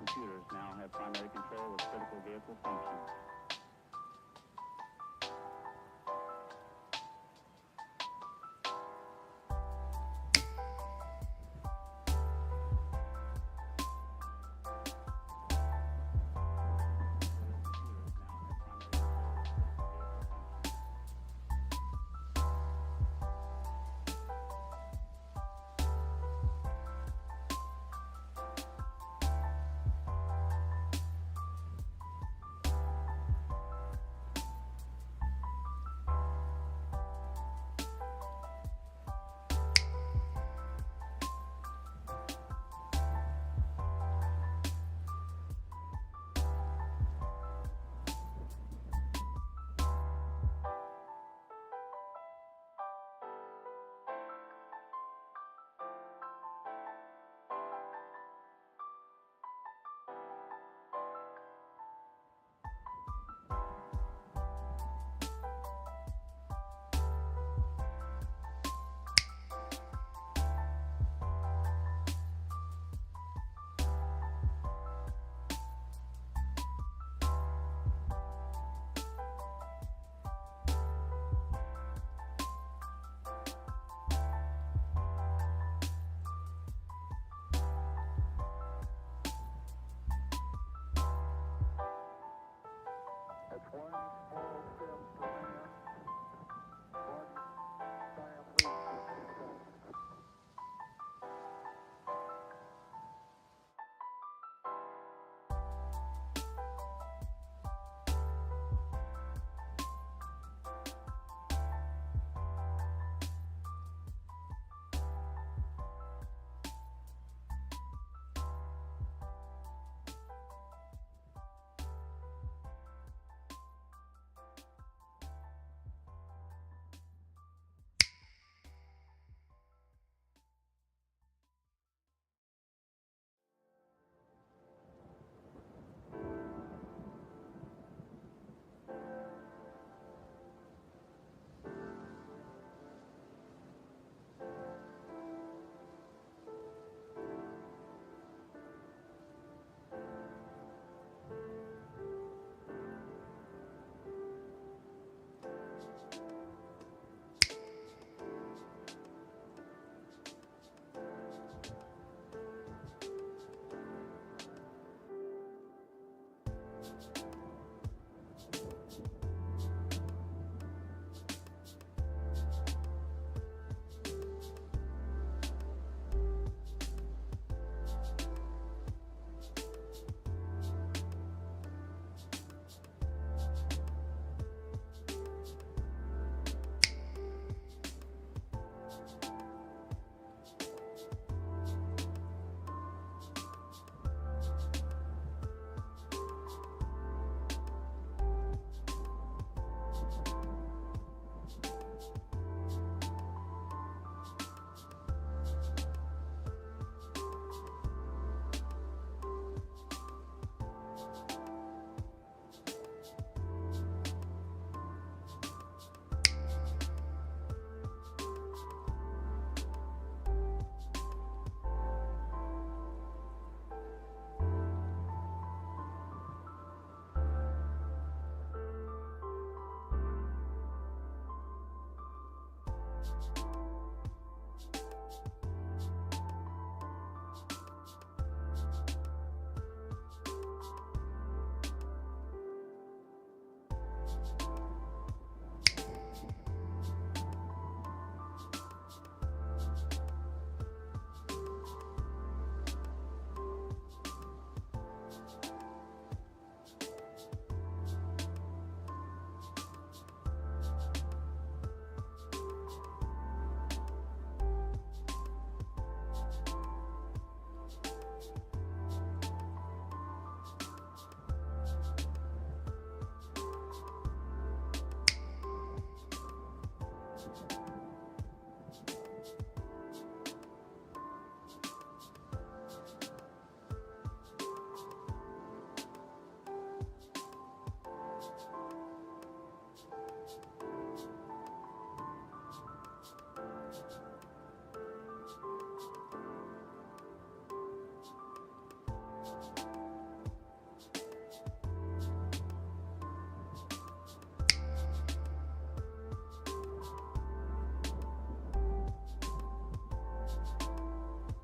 computers now have primary control of critical vehicle functions.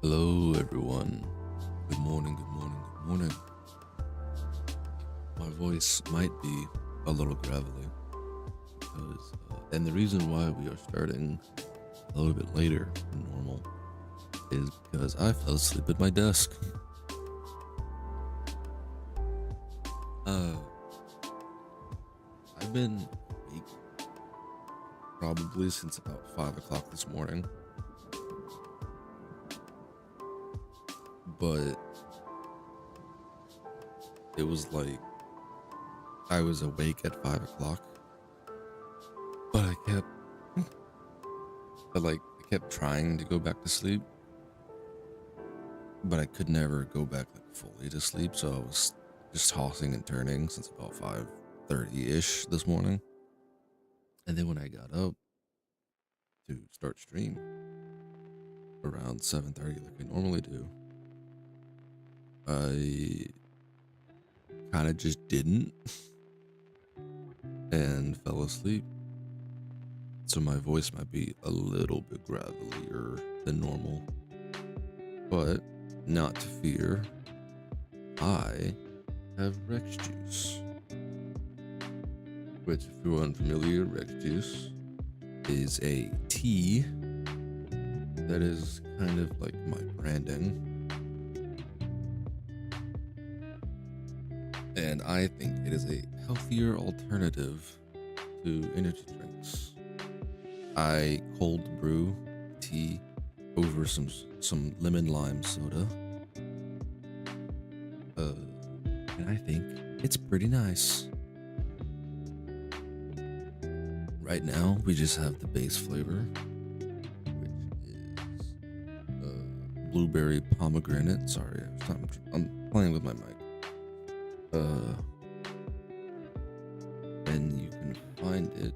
Hello, everyone. Good morning, good morning, good morning. My voice might be a little gravelly because, and the reason why we are starting a little bit later than normal is because I fell asleep at my desk. I've been awake probably since about 5 o'clock this morning, but it was like I was awake at 5 o'clock, but I kept trying to go back to sleep, but I could never go back like fully to sleep, so I was just tossing and turning since about 5:30-ish this morning. And then when I got up to start stream around 7:30 like I normally do, I kind of just didn't and fell asleep. So my voice might be a little bit gravelier than normal, but not to fear. I have Rex juice, which, if you're unfamiliar, Rex juice is a tea that is kind of like my branding, and I think it is a healthier alternative to energy drinks. I cold brew tea over some lemon lime soda, and I think it's pretty nice. Right now, we just have the base flavor, which is blueberry pomegranate. Sorry, I'm playing with my mic. And you can find it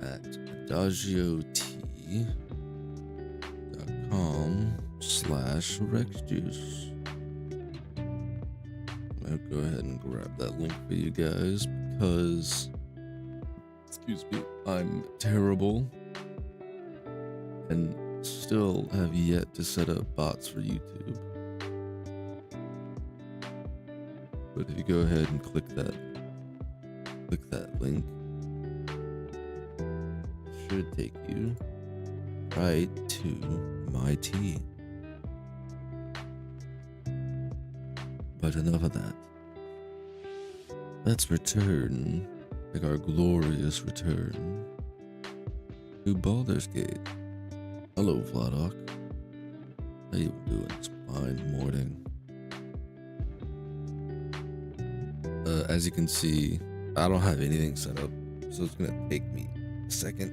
at adagiot.com/rexjuice. I'll go ahead and grab that link for you guys because, excuse me, I'm terrible and still have yet to set up bots for YouTube. But if you go ahead and click that link, it should take you right to my tea. But enough of that. Let's return, make our glorious return to Baldur's Gate. Hello, Vladoc. How you doing this fine morning? As you can see, I don't have anything set up, so it's gonna take me a second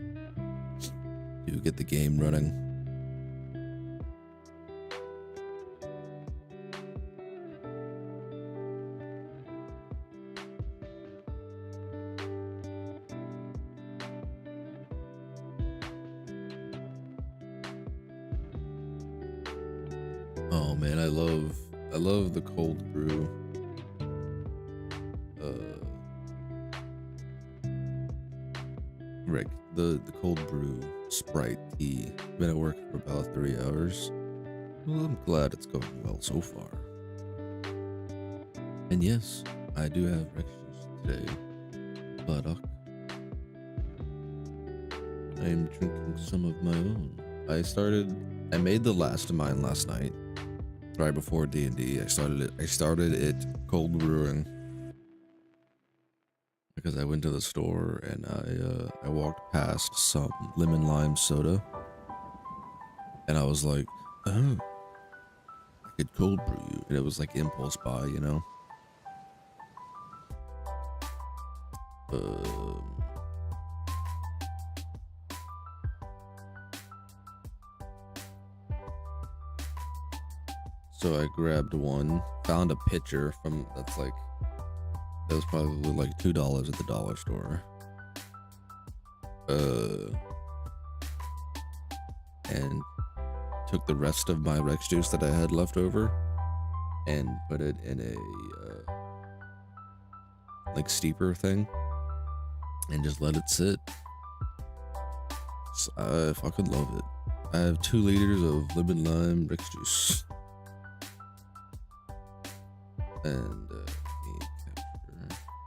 to get the game running. Oh man, I love the cold brew. Rick, the cold brew Sprite tea. Been at work for about 3 hours. Well, I'm glad it's going well so far. And yes, I do have Rex juice today, Vladoc. I am drinking some of my own. I made the last of mine last night, right before D&D. I started it cold brewing because I went to the store and I walked past some lemon lime soda, and I was like, oh, I could cold brew you. And it was like impulse buy, you know? So I grabbed one, found a pitcher that was probably like $2 at the dollar store. And took the rest of my Rex juice that I had left over and put it in a like steeper thing and just let it sit. I fucking love it. I have 2 liters of lemon lime Rick's juice. And,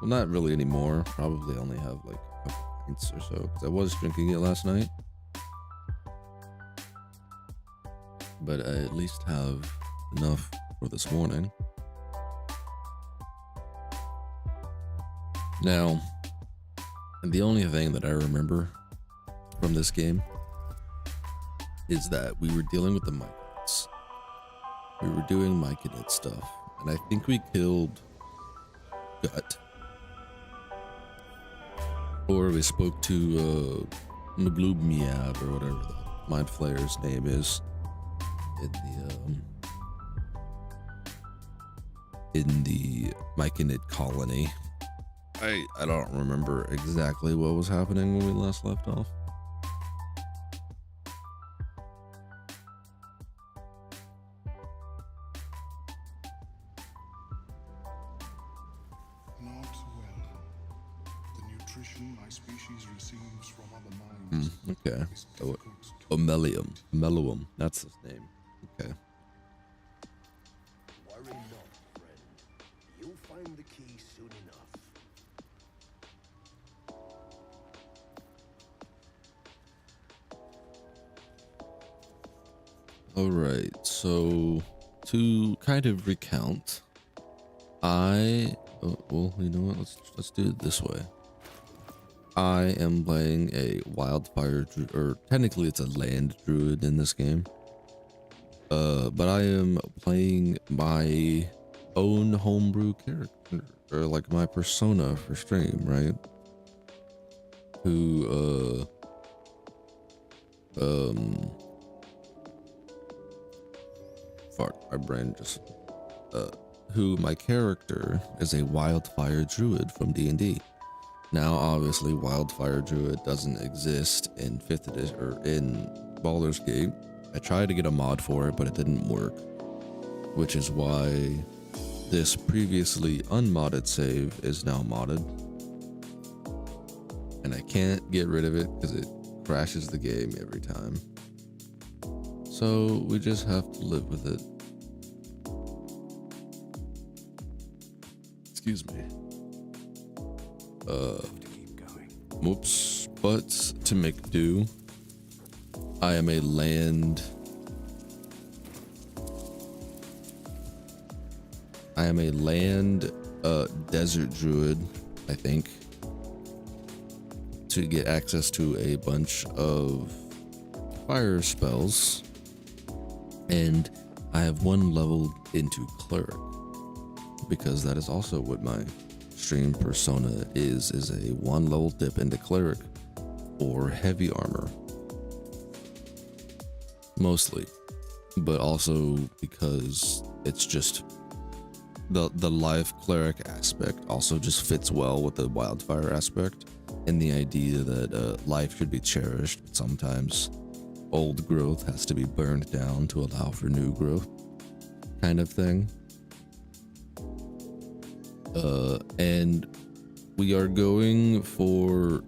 well, not really anymore. Probably only have like a couple pints or so, because I was drinking it last night. But I at least have enough for this morning. Now, the only thing that I remember from this game is that we were dealing with the Myconids. We were doing Myconid stuff, and I think we killed Gut. Or we spoke to Maglubmiab or whatever the Mind Flayer's name is in the Myconid colony. I don't remember exactly what was happening when we last left off. Not well. The nutrition my species receives from other minds Okay. is difficult to Mellowum. That's his name. Okay. Worry not, friend. You'll find the key soon enough. All right. So to kind of recount, well, you know what? Let's do it this way. I am playing a wildfire druid, or technically it's a land druid in this game. But I am playing my own homebrew character, or like my persona for stream, right? Who, fuck, my brain just, who my character is a wildfire druid from D&D. Now, obviously, Wildfire Druid doesn't exist in 5th edition or in Baldur's Gate. I tried to get a mod for it, but it didn't work, which is why this previously unmodded save is now modded, and I can't get rid of it because it crashes the game every time. So we just have to live with it. Excuse me. Whoops. But to make do, I am a land. Desert druid, I think, to get access to a bunch of fire spells, and I have 1 level into cleric, because that is also what my stream persona is a 1 level dip into cleric or heavy armor, mostly, but also because it's just the life cleric aspect also just fits well with the wildfire aspect, and the idea that life should be cherished, but sometimes old growth has to be burned down to allow for new growth, kind of thing. And we are going for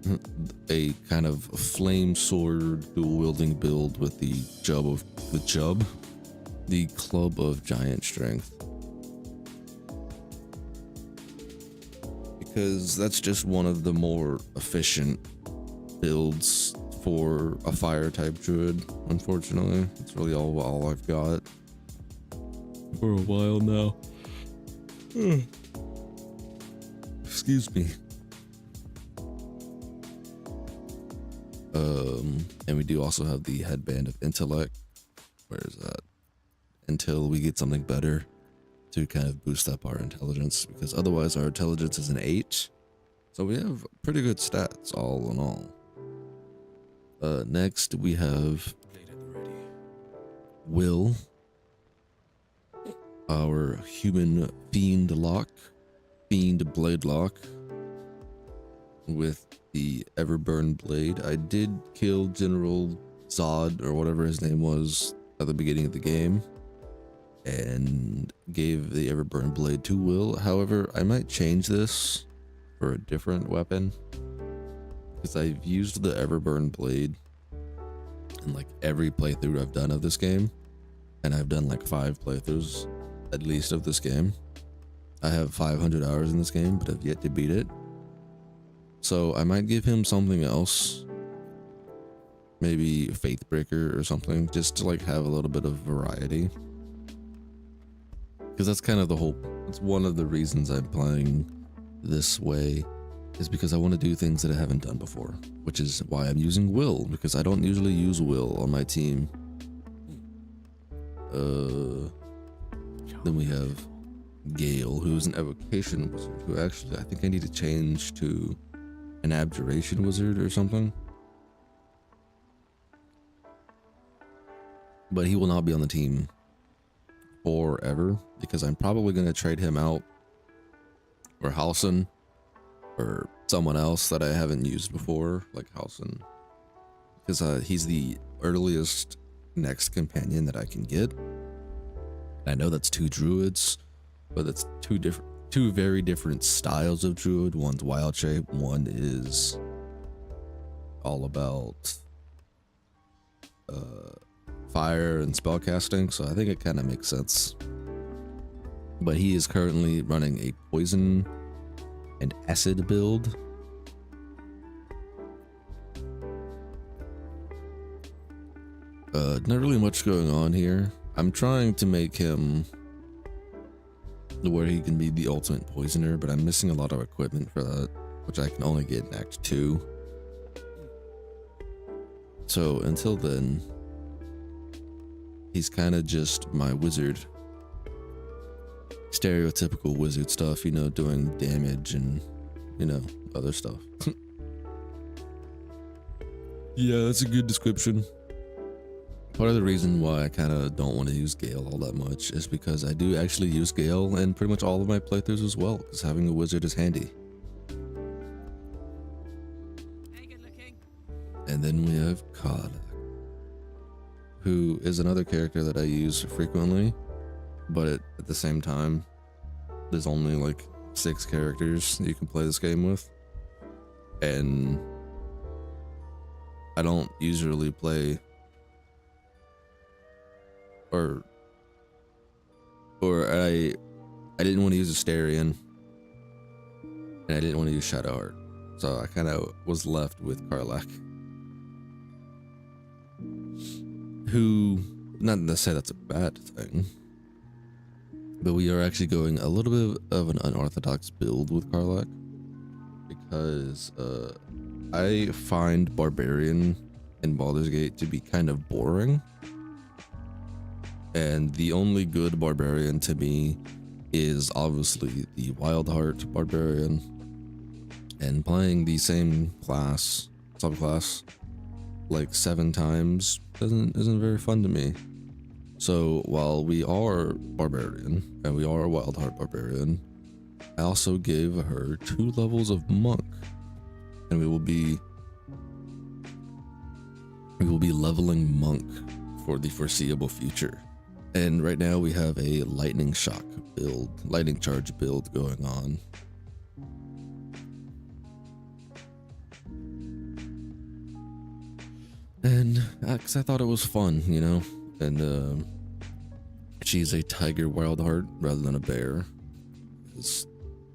a kind of flame sword dual wielding build with the club of giant strength, because that's just one of the more efficient builds for a fire type druid. Unfortunately, it's really all I've got for a while now. Excuse me. And we do also have the headband of intellect. Where is that? Until we get something better to kind of boost up our intelligence, because otherwise our intelligence is an 8. So we have pretty good stats all in all. Next we have Will, our human fiend blade lock with the Everburn blade. I did kill General Zod, or whatever his name was, at the beginning of the game, and gave the Everburn blade to Will. However, I might change this for a different weapon, because I've used the Everburn blade in like every playthrough I've done of this game, and I've done like 5 playthroughs at least of this game. I have 500 hours in this game, but I've yet to beat it. So I might give him something else, maybe Faithbreaker or something, just to like have a little bit of variety. Because that's kind of the whole, it's one of the reasons I'm playing this way, is because I want to do things that I haven't done before, which is why I'm using Will, because I don't usually use Will on my team. Then we have Gale, who's an evocation wizard, who actually I think I need to change to an abjuration wizard or something. But he will not be on the team forever, because I'm probably going to trade him out for Halson or someone else that I haven't used before, like Halson, because he's the earliest next companion that I can get. I know that's 2 druids, but that's two very different styles of druid. One's wild shape, one is all about fire and spell casting, so I think it kind of makes sense. But he is currently running a poison and acid build. Not really much going on here. I'm trying to make him where he can be the ultimate poisoner, but I'm missing a lot of equipment for that, which I can only get in Act 2. So until then, he's kind of just my wizard. Stereotypical wizard stuff, you know, doing damage and, you know, other stuff. Yeah, that's a good description. Part of the reason why I kind of don't want to use Gale all that much is because I do actually use Gale in pretty much all of my playthroughs as well, because having a wizard is handy. Hey, good looking. And then we have Karlach, who is another character that I use frequently, but at the same time, there's only like 6 characters you can play this game with, and I don't usually play or I didn't want to use Asterion, and I didn't want to use Shadowheart, so I kind of was left with Karlach, who, not to say that's a bad thing, but we are actually going a little bit of an unorthodox build with Karlach, because I find Barbarian in Baldur's Gate to be kind of boring. And the only good Barbarian to me is obviously the Wildheart Barbarian. And playing the same subclass, like 7 times isn't very fun to me. So while we are Barbarian, and we are a Wildheart Barbarian, I also gave her 2 levels of Monk. And we will be leveling Monk for the foreseeable future. And right now we have a lightning charge build going on. And because I thought it was fun, you know, and she's a tiger Wildheart rather than a bear, because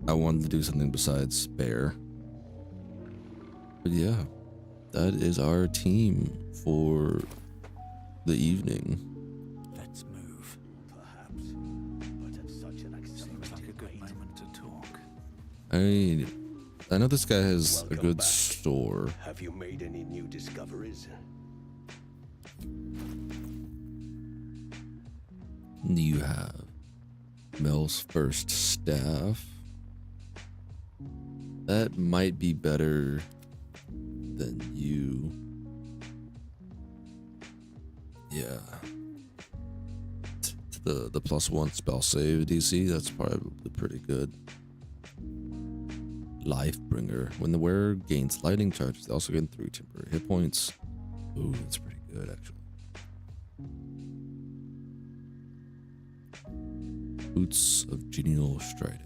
I wanted to do something besides bear. But yeah, that is our team for the evening. Let's move. Perhaps, but at such an Seems like a accelerated good rate. moment to talk. I know this guy has a Welcome good back. store. Have you made any new discoveries? You have Mel's first staff. That might be better than you. Yeah. The +1 spell save DC, that's probably pretty good. Lifebringer. When the wearer gains lightning charges, they also gain 3 temporary hit points. Ooh, that's pretty good actually. Boots of genial striding.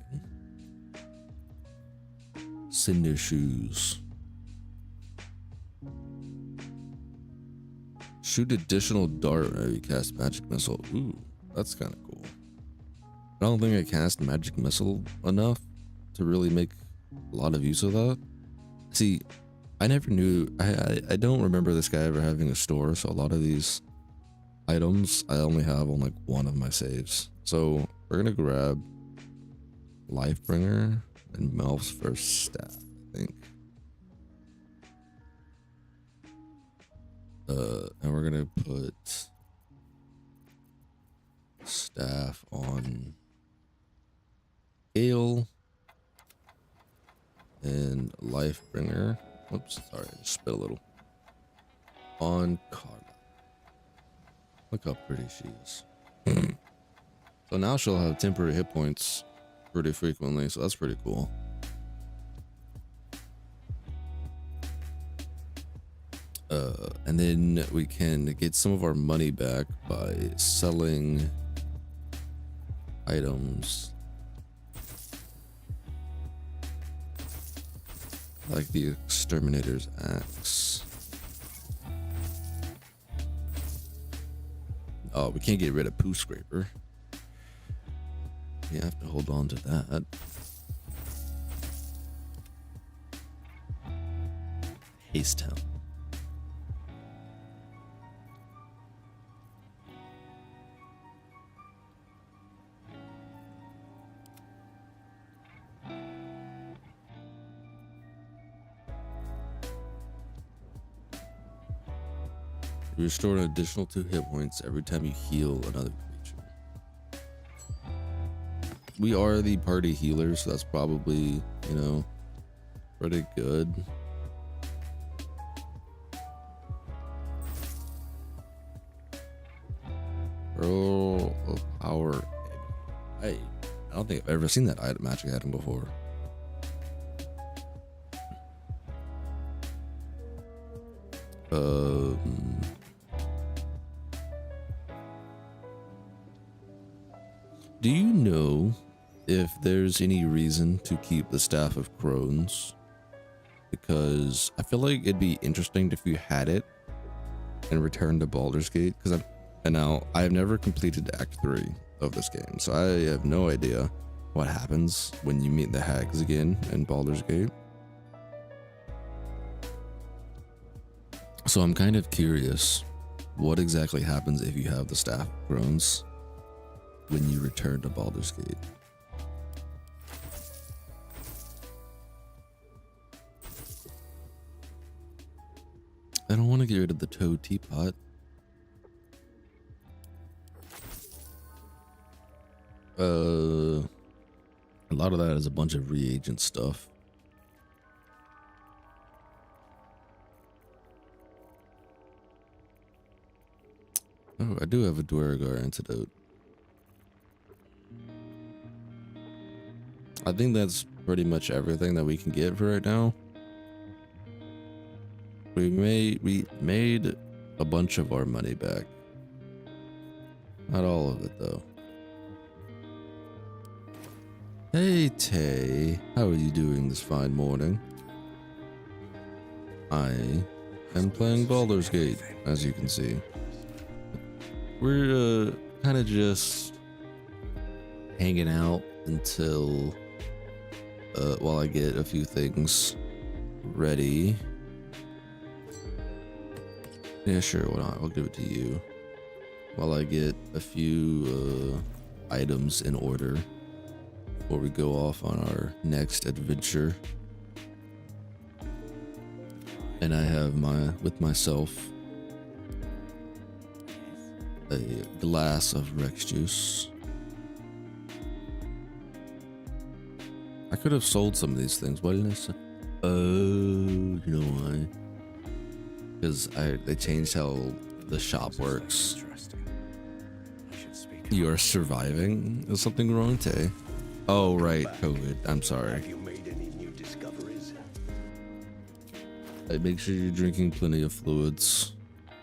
Cinder shoes. Shoot additional dart whenever you cast magic missile. Ooh, that's kind of cool. I don't think I cast magic missile enough to really make a lot of use of that. See, I never knew. I don't remember this guy ever having a store, so a lot of these items I only have on like one of my saves. So we're gonna grab Lifebringer and Melf's first staff, I think. And we're gonna put staff on Gale and Lifebringer. Oops, sorry, I just spit a little. On Carla. Look how pretty she is. So now she'll have temporary hit points pretty frequently, so that's pretty cool. And then we can get some of our money back by selling items like the Exterminator's Axe. Oh, we can't get rid of Poo Scraper. We have to hold on to that. Haste Town. You restore an additional 2 hit points every time you heal another creature. We are the party healer, so that's probably, you know, pretty good. Pearl of Power. I don't think I've ever seen that item magic item before. Do you know if there's any reason to keep the Staff of Crones? Because I feel like it'd be interesting if you had it and returned to Baldur's Gate. Because I have never completed Act 3 of this game, so I have no idea what happens when you meet the hags again in Baldur's Gate. So I'm kind of curious what exactly happens if you have the Staff of Crones when you return to Baldur's Gate. I don't want to get rid of the Toad Teapot. A lot of that is a bunch of reagent stuff. Oh, I do have a Dwaragar antidote. I think that's pretty much everything that we can get for right now. We made a bunch of our money back. Not all of it though. Hey Tay, how are you doing this fine morning? I am playing Baldur's Gate, as you can see. We're kind of just hanging out until while I get a few things ready. Yeah, sure, why not? I'll give it to you. While I get a few items in order before we go off on our next adventure. And I have with myself a glass of Rex juice. I could have sold some of these things. Why didn't I sell? Oh, you know why? Because they changed how the shop works. You are surviving? Is something wrong, Tay? Oh, right, COVID. I'm sorry. Have you made any new discoveries? Make sure you're drinking plenty of fluids.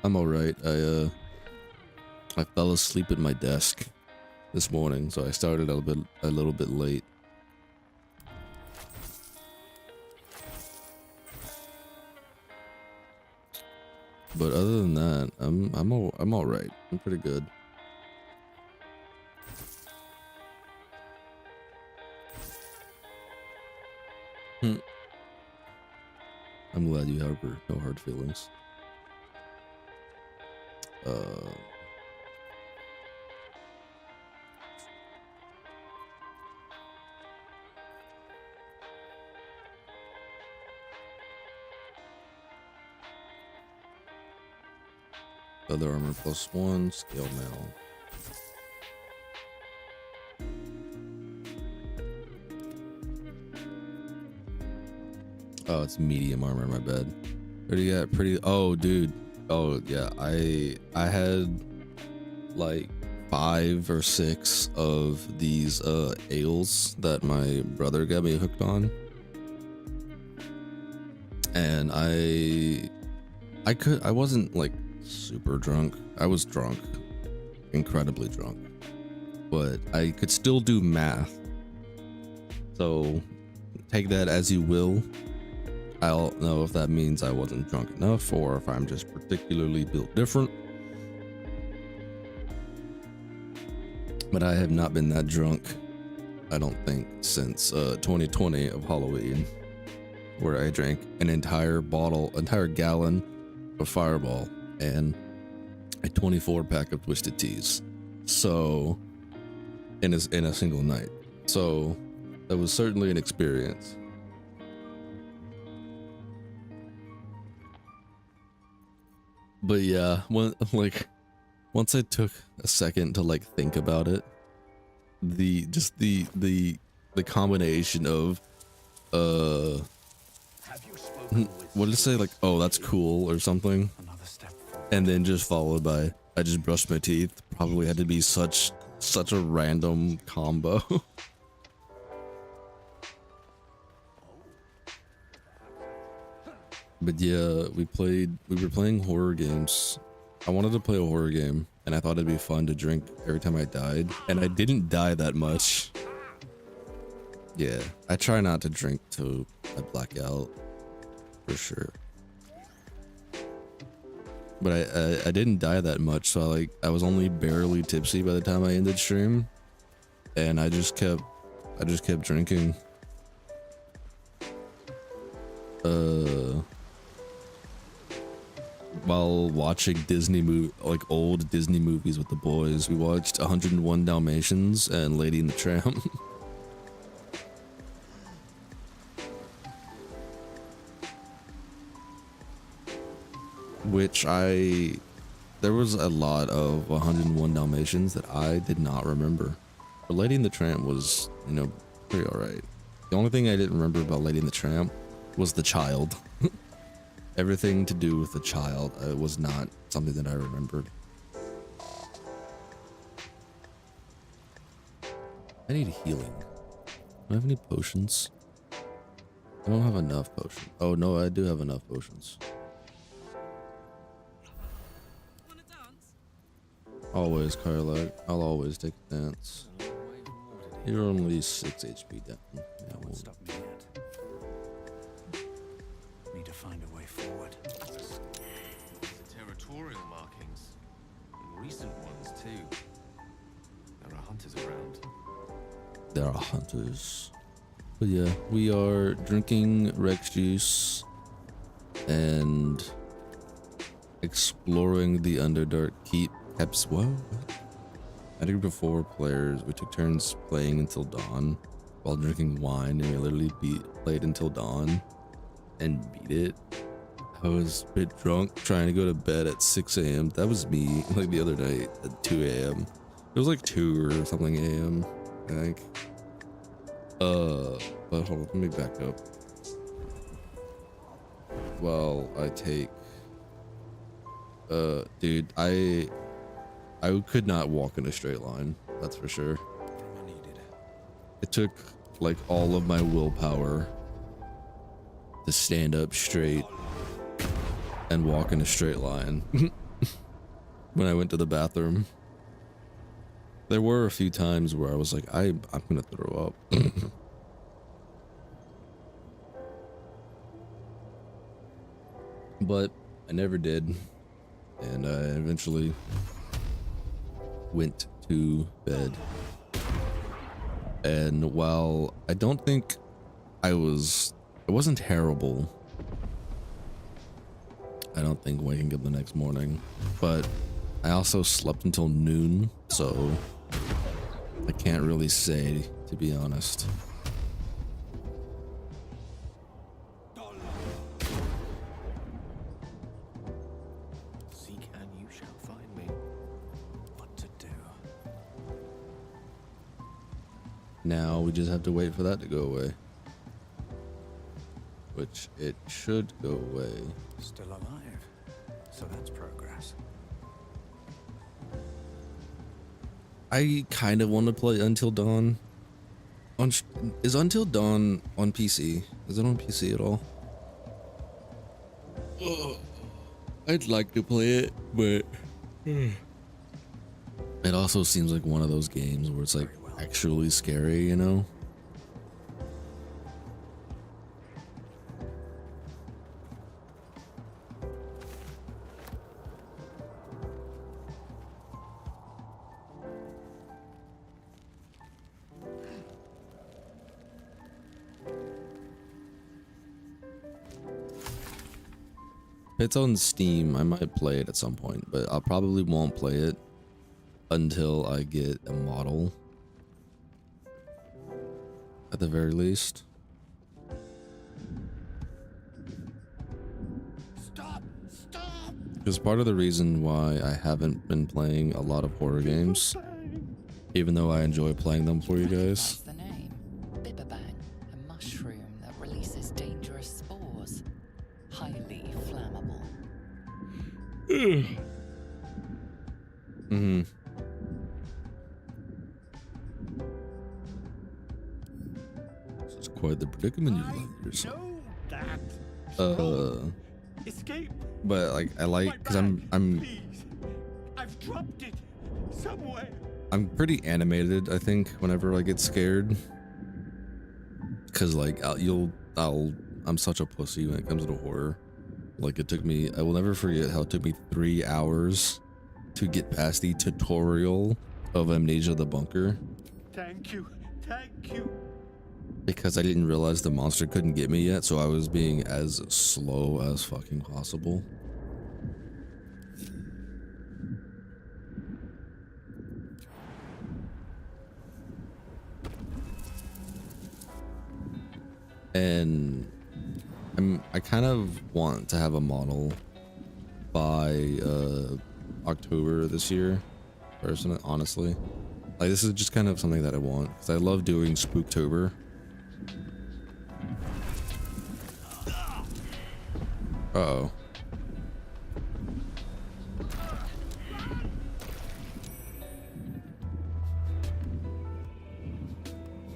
I'm alright. I fell asleep at my desk this morning, so I started a little bit late. But other than that, I'm all right. I'm pretty good. I'm glad you have no hard feelings. Other armor +1, scale mail. Oh, it's medium armor, my bad. Pretty oh dude. Oh yeah, I had like 5 or 6 of these ales that my brother got me hooked on. And I wasn't like super drunk. I was drunk, incredibly drunk, but I could still do math. So take that as you will. I don't know if that means I wasn't drunk enough or if I'm just particularly built different. But I have not been that drunk, I don't think, since 2020 of Halloween, where I drank an entire gallon of Fireball and a 24 pack of Twisted Teas. So in a single night. So that was certainly an experience. But yeah, once I took a second to like think about it, the combination of what did it say, like, oh that's cool or something, and then just followed by I just brushed my teeth, probably had to be such a random combo. But yeah, we were playing horror games. I wanted to play a horror game, and I thought it'd be fun to drink every time I died, and I didn't die that much. Yeah, I try not to drink till I black out, for sure. But I didn't die that much, so I was only barely tipsy by the time I ended stream, and I just kept drinking. While watching old Disney movies with the boys, we watched 101 Dalmatians and Lady and the Tramp. There was a lot of 101 Dalmatians that I did not remember. But Lady and the Tramp was, pretty alright. The only thing I didn't remember about Lady and the Tramp was the child. Everything to do with the child was not something that I remembered. I need healing. Do I have any potions? I don't have enough potions. Oh no, I do have enough potions. Wanna dance? Always, Carla. I'll always take a dance. You're only 6 HP down. Yeah, Won't stop me yet. Need to find a way forward. The territorial markings, and recent ones too. There are hunters around. There are hunters. But yeah, we are drinking Rex juice and exploring the Underdark Keep. Well, at a group of 4 players, we took turns playing until dawn while drinking wine, and we literally played until dawn and beat it. I was a bit drunk trying to go to bed at 6 a.m. That was me, like the other night at 2 a.m. It was like 2 or something a.m. I think. But hold on, let me back up. Well, I take dude, I could not walk in a straight line, that's for sure. It took like all of my willpower to stand up straight and walk in a straight line when I went to the bathroom. There were a few times where I was like, I'm gonna throw up. But I never did. and I eventually went to bed. And while I don't think it wasn't terrible. I don't think waking up the next morning, but I also slept until noon, so I can't really say, to be honest. Seek and you shall find me. What to do? Now we just have to wait for that to go away. Which it should go away. Still alive. So that's progress. I kind of want to play Until Dawn. Is Until Dawn on PC? Is it on PC at all? I'd like to play it, but it also seems like one of those games where it's like actually scary, you know? If it's on Steam, I might play it at some point, but I probably won't play it until I get a model. At the very least. Stop! Stop! Because part of the reason why I haven't been playing a lot of horror games, even though I enjoy playing them for you That's guys, the name. Bibberbang, a mushroom that releases dangerous spores. Highly flammable. mm-hmm. This is quite the predicament you find yourself. Escape. But like I like because I'm Please. I've dropped it somewhere. I'm pretty animated, I think, whenever I get scared. Cause like I'm such a pussy when it comes to horror. Like I will never forget how it took me 3 hours to get past the tutorial of Amnesia the Bunker. Thank you. Thank you. Because I didn't realize the monster couldn't get me yet, so I was being as slow as fucking possible. And I kind of want to have a model by October this year, personally, honestly. Like this is just kind of something that I want because I love doing Spooktober. Uh-oh.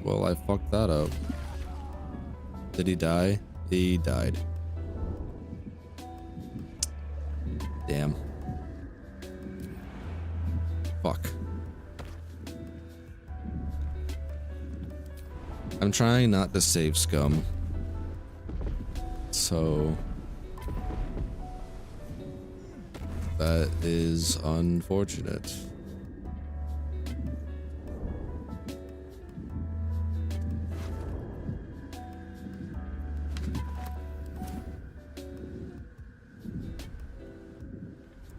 Well, I fucked that up. Did he die? He died. Damn. Fuck. I'm trying not to save scum. So that is unfortunate.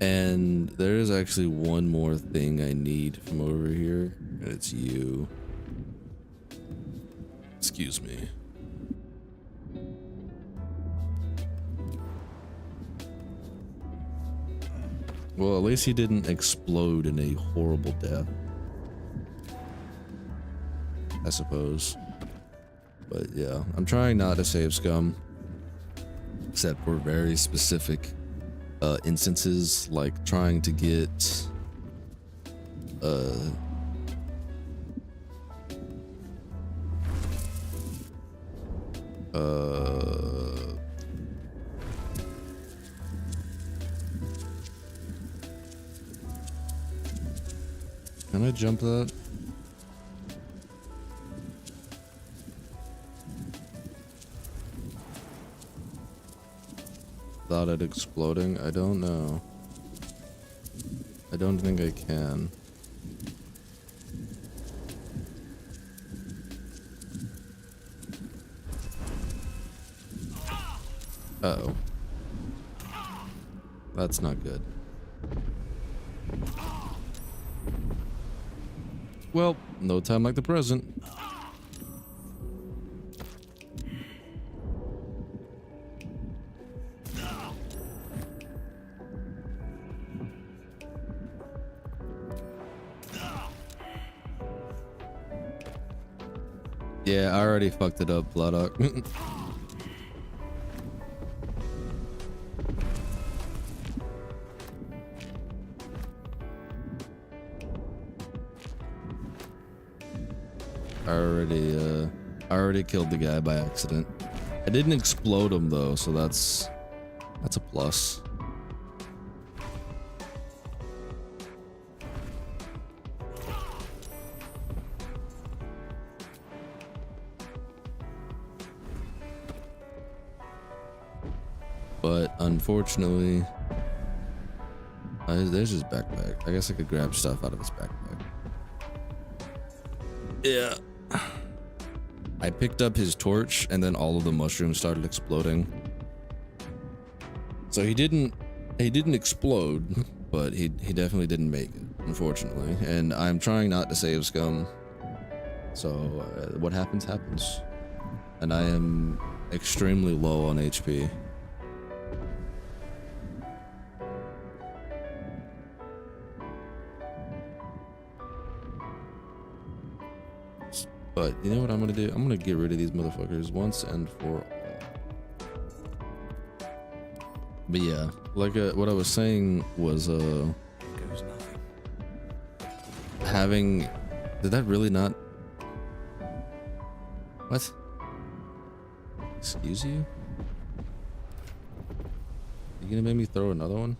And there is actually one more thing I need from over here, and it's you. Excuse me. Well, at least he didn't explode in a horrible death, I suppose. But yeah, I'm trying not to save scum, except for very specific instances, like trying to get can I jump that? Without it exploding? I don't know. don't think I can. Uh-oh. That's not good. Well, no time like the present. Yeah, I already fucked it up, Bloodhawk. I already killed the guy by accident. I didn't explode him though, so that's a plus. But unfortunately, there's his backpack. I guess I could grab stuff out of his backpack. Yeah. I picked up his torch and then all of the mushrooms started exploding. So he didn't explode, but he definitely didn't make it, unfortunately. And I'm trying not to save scum. So what happens happens. And I am extremely low on HP. But you know what I'm gonna do? I'm gonna get rid of these motherfuckers once and for all. But yeah, like what I was saying was Goes nothing. having. Did that really not? What? Excuse you? You gonna make me throw another one?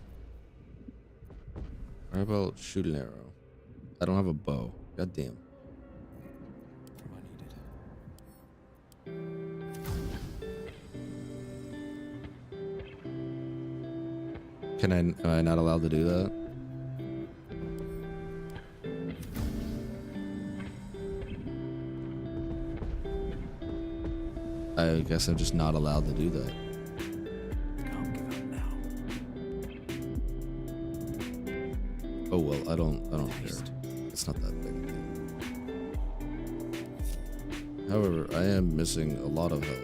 Or how about shoot an arrow? I don't have a bow. God damn. What I needed. Am I not allowed to do that? I guess I'm just not allowed to do that. Can't give up now. Oh well, I don't care. It's not that big a deal. However, I am missing a lot of health.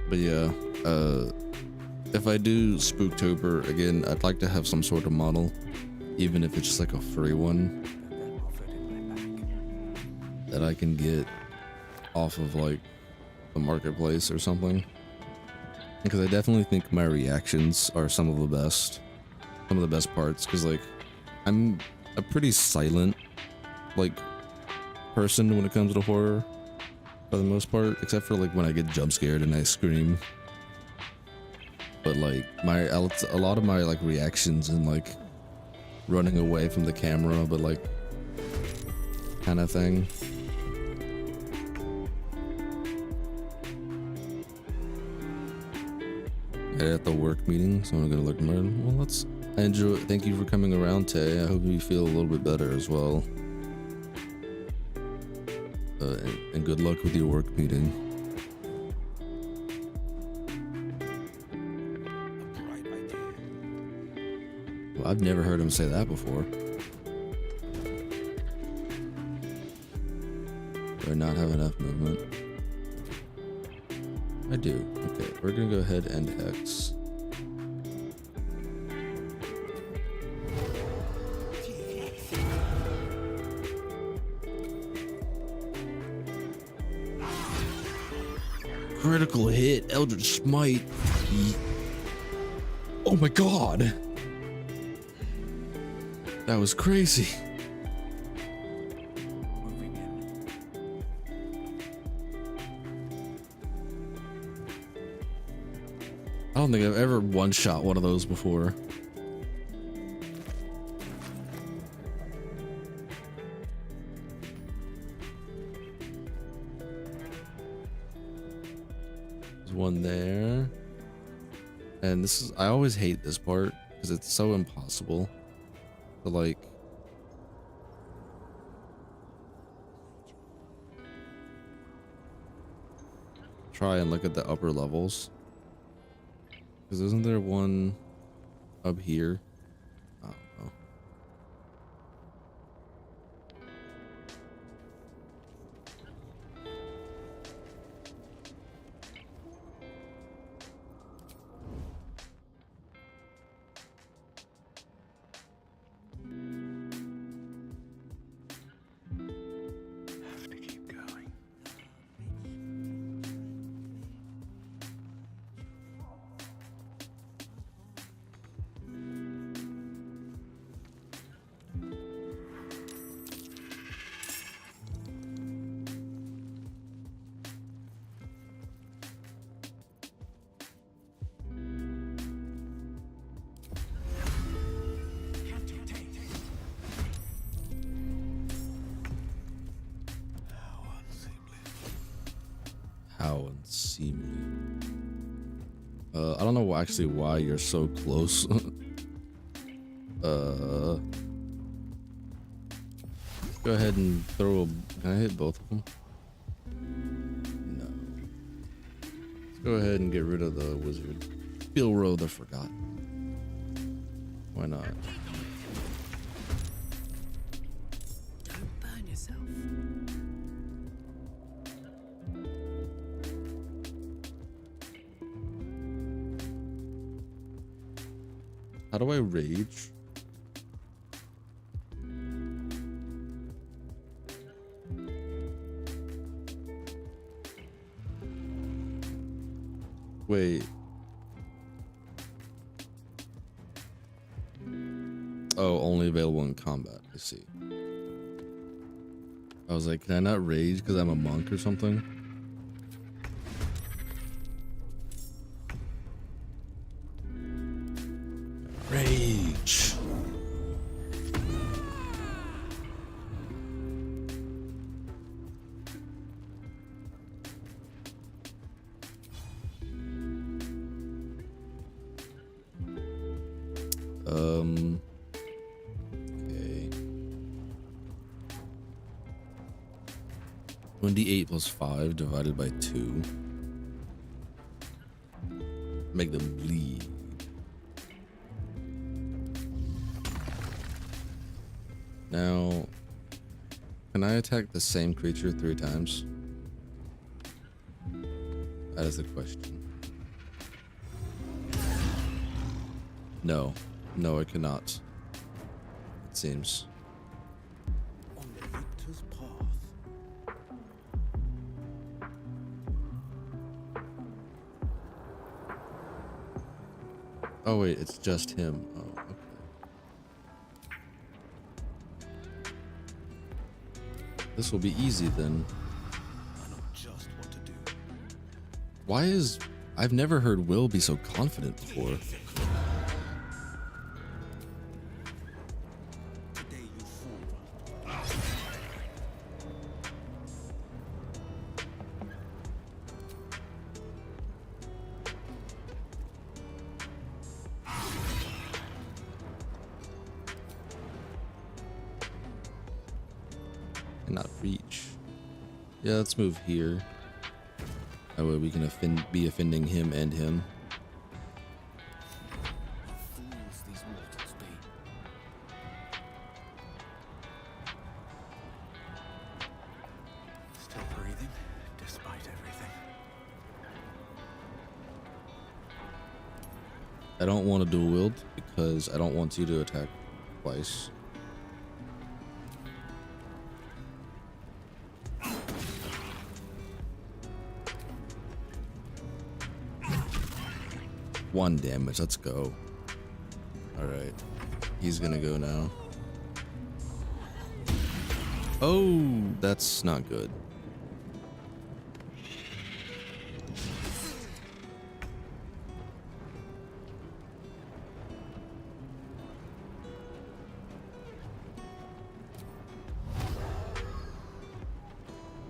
But yeah, if I do Spooktober again, I'd like to have some sort of model, even if it's just like a free one Got that offered in my back. that I can get off of like the marketplace or something. Because I definitely think my reactions are some of the best parts. Because like I'm a pretty silent like person when it comes to horror for the most part, except for like when I get jump scared and I scream. But like a lot of my like reactions and like running away from the camera, but like kind of thing. At the work meeting, so I'm gonna look more. Well, let's enjoy. Thank you for coming around, Tay. I hope you feel a little bit better as well. And good luck with your work meeting. Bright idea. Well, I've never heard him say that before. Do I not have enough movement? I do. Okay, we're gonna go ahead and X. Critical hit, Eldritch Smite. Oh my god! That was crazy. Moving in. I don't think I've ever one-shot one of those before. There's one there. And this is, I always hate this part because it's so impossible to like try and look at the upper levels. Because isn't there one up here? I don't know. Have to keep going. How unseemly. I don't know actually why you're so close. Go ahead and throw a... Can I hit both of them? No. Let's go ahead and get rid of the wizard. Bilro the Forgotten. Why not? Don't burn yourself. How do I rage? Wait. Oh, only available in combat. I see. I was like, can I not rage because I'm a monk or something? Rage. Okay. 28 plus 5 divided by 2. Make them bleed. Now, can I attack the same creature 3 times? That is the question. No. No, I cannot. It seems. On the victor's path. Oh wait, it's just him. Oh, okay. This will be easy then. I know just what to do. Why is... I've never heard Will be so confident before. Today you fool. Cannot reach. Yeah, let's move here. That way we can be offending him and him. Fools these mortals be. Still breathing, despite everything. I don't want to dual wield because I don't want you to attack twice. One damage, let's go. Alright. He's gonna go now. Oh, that's not good.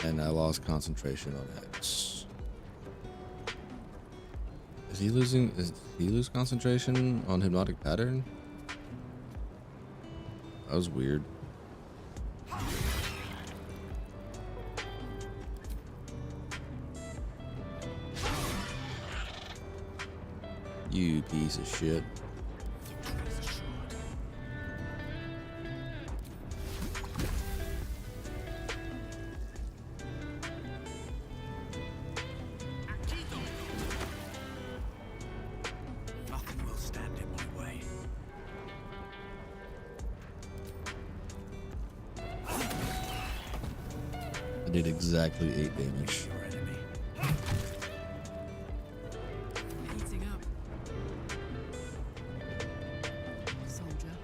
And I lost concentration on X. Is he losing? Is he lose concentration on hypnotic pattern? That was weird. You piece of shit. Nothing will stand in my way. I did exactly 8 damage. Your enemy. Heating up. Soldier.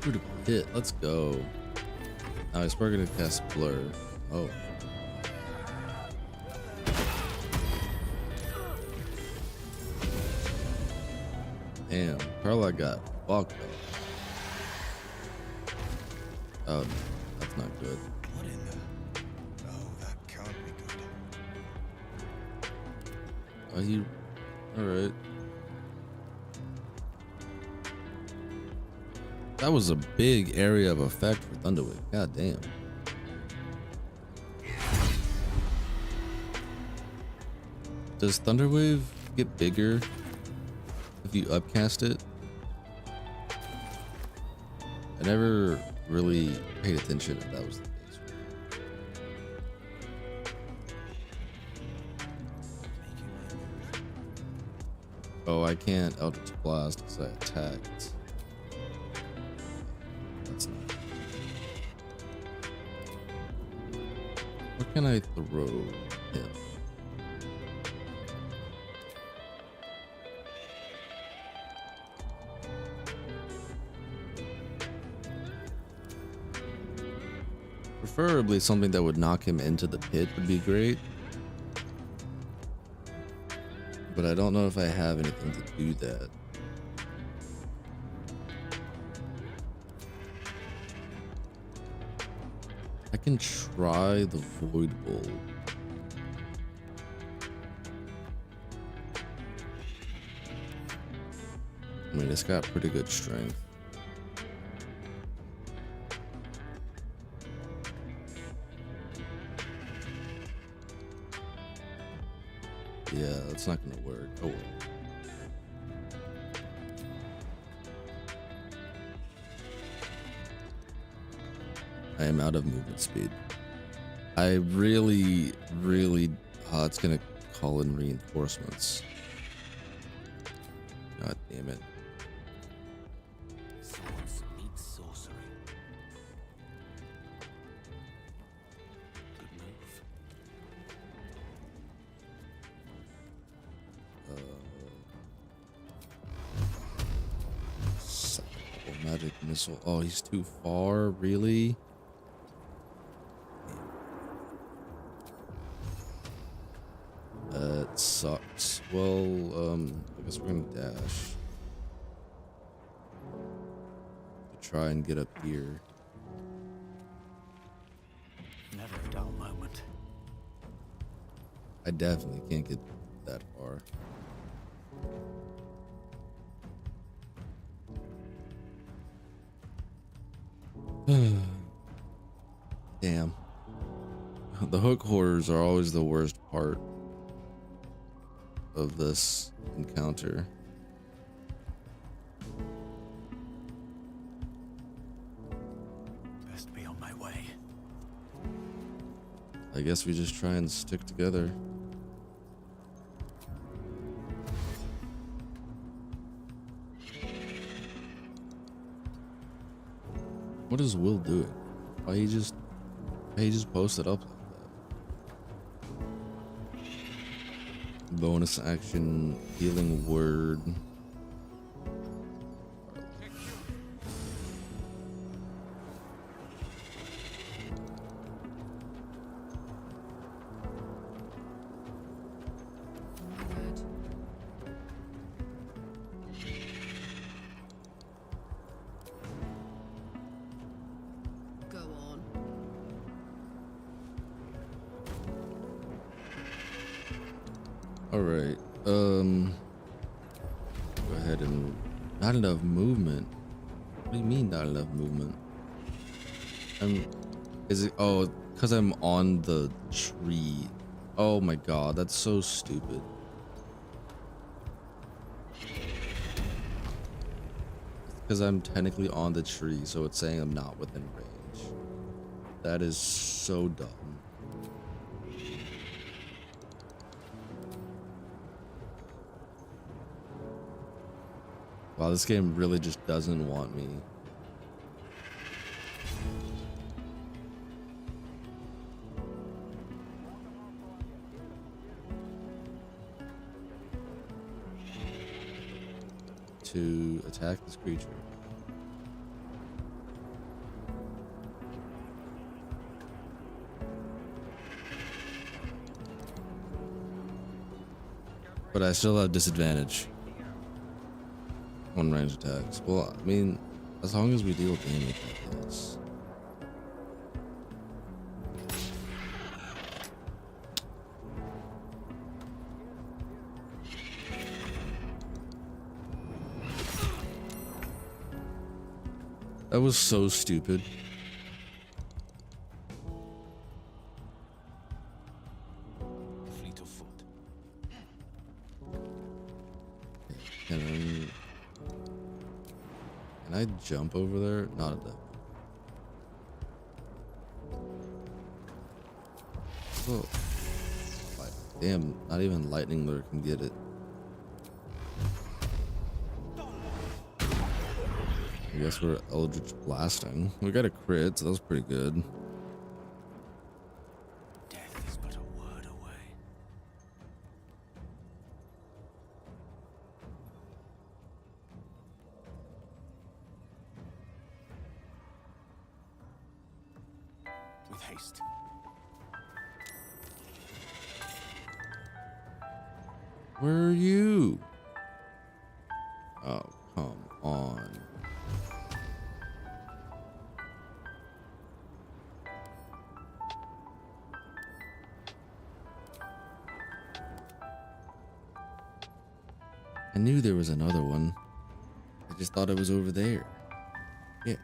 Critical hit. Let's go. Now he's probably gonna cast Blur. Oh. Damn, Carla got fucked up. Oh, that's not good. What in the... Oh, that can't be good. Are you alright? That was a big area of effect for Thunderwave. God damn. Does Thunderwave get bigger if you upcast it? I never really paid attention if that was the case. Oh, I can't Eldritch Blast because I attacked. That's not. What can I throw him? Preferably something that would knock him into the pit would be great. But I don't know if I have anything to do that. I can try the Void Bolt. I mean, it's got pretty good strength. Yeah, that's not gonna work. Oh well. I am out of movement speed. I really, it's gonna call in reinforcements. God damn it. Swords meet sorcery. Good move. Magic missile. Oh, he's too far. Really? It sucks. Well, I guess we're gonna dash. Try and get up here. Never a dull moment. I definitely can't get that far. Damn. The hook horrors are always the worst part of this encounter. Best be on my way. I guess we just try and stick together. What is Will doing? Why he just posted up like that? Bonus action, healing word. All right. Go ahead and not enough movement. What do you mean not enough movement? Is it? Oh, because I'm on the tree. Oh my god, that's so stupid. Because I'm technically on the tree, so it's saying I'm not within range. That is so dumb. Wow, this game really just doesn't want me. To attack this creature. But I still have disadvantage on range attacks. Well, I mean, as long as we deal damage, I guess. That was so stupid. Fleet of foot. Can I jump over there? Not at that. Oh, damn! Not even lightning lure can get it. I guess we're Eldritch blasting. We got a crit, so that was pretty good. Death is but a word away. With haste. Where are you? Oh, come on. I knew there was another one. I just thought it was over there. Shit.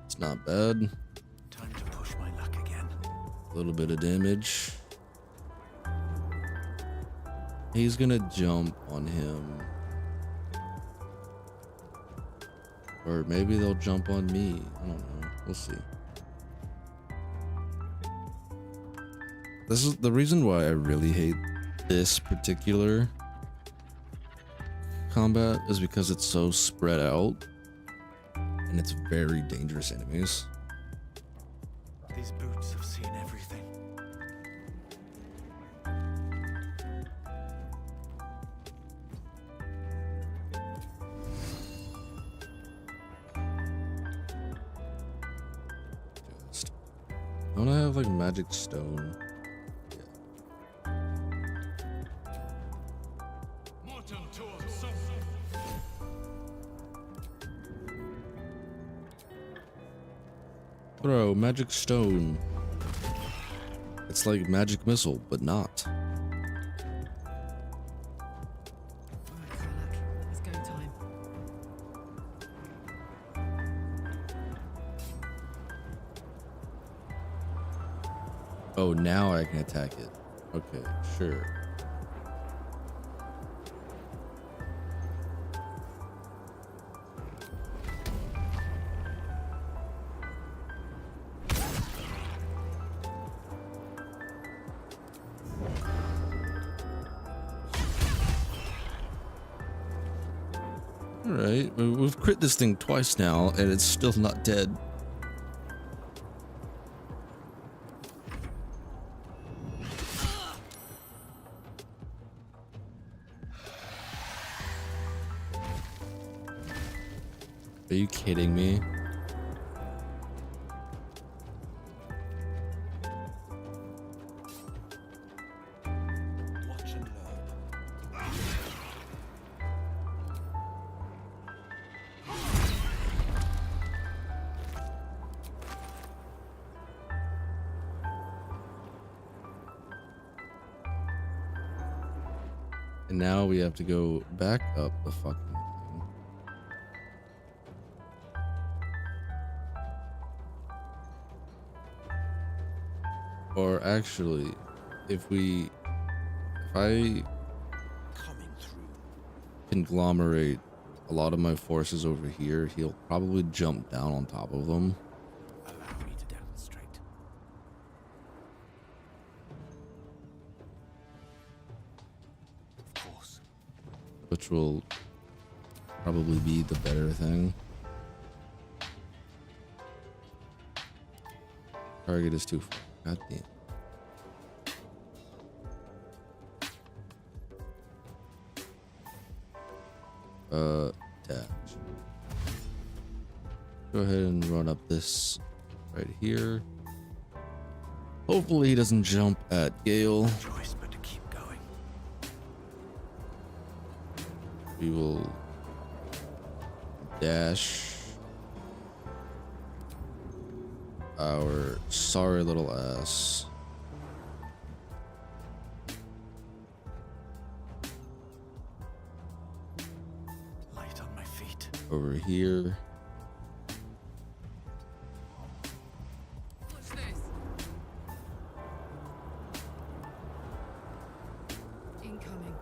It's not bad. Time to push my luck again. A little bit of damage. He's gonna jump on him. Or maybe they'll jump on me. I don't know. We'll see. This is the reason why I really hate this particular combat is because it's so spread out and it's very dangerous enemies. These boots have seen everything. Don't I have like magic stone? Bro, magic stone. It's like magic missile, but not. Alright, Sherlock. It's go time. Oh, now I can attack it. Okay, sure. Alright, we've crit this thing twice now, and it's still not dead. Are you kidding me? Watch and learn. And now we have to go back up the fucking thing. Or actually, if I Coming through. conglomerate a lot of my forces over here, he'll probably jump down on top of them. Allow me to demonstrate. Of course. Which will probably be the better thing. Target is too far. God damn. Dash. Go ahead and run up this right here. Hopefully he doesn't jump at Gale. Choice but to keep going. We will dash our sorry little ass Light on my feet. over here. Watch this. Incoming.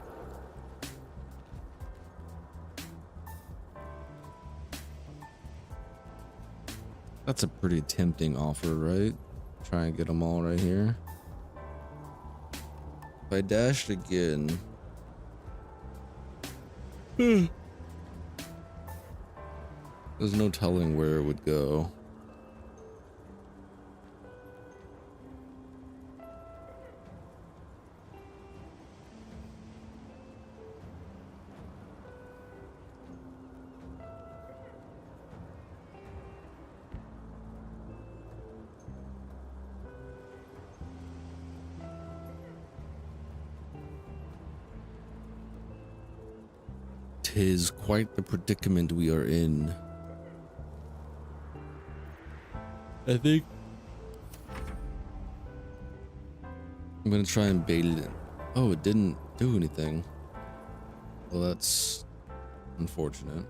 That's a pretty tempting offer, right? Try and get them all right here. If I dashed again. There's no telling where it would go. Tis quite the predicament we are in. I think I'm gonna try and bait it in. Oh, it didn't do anything. Well, that's unfortunate.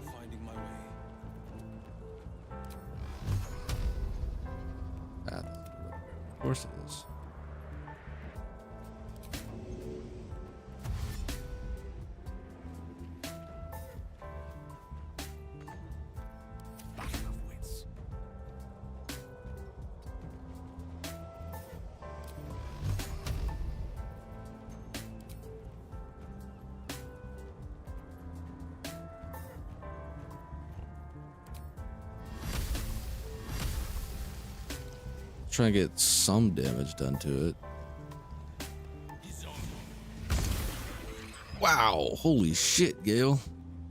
Finding my way. Path. Of course it is. Battle of wits. Try and get some damage done to it. Wow, holy shit, Gale.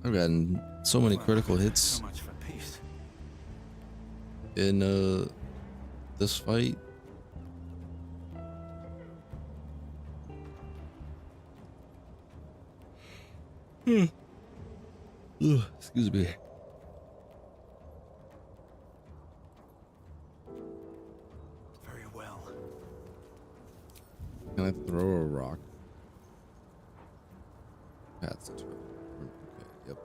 I've gotten so many critical hits So much for peace. in this fight. Ugh, excuse me. Very well. Can I throw a rock? That's a turn. Okay, yep.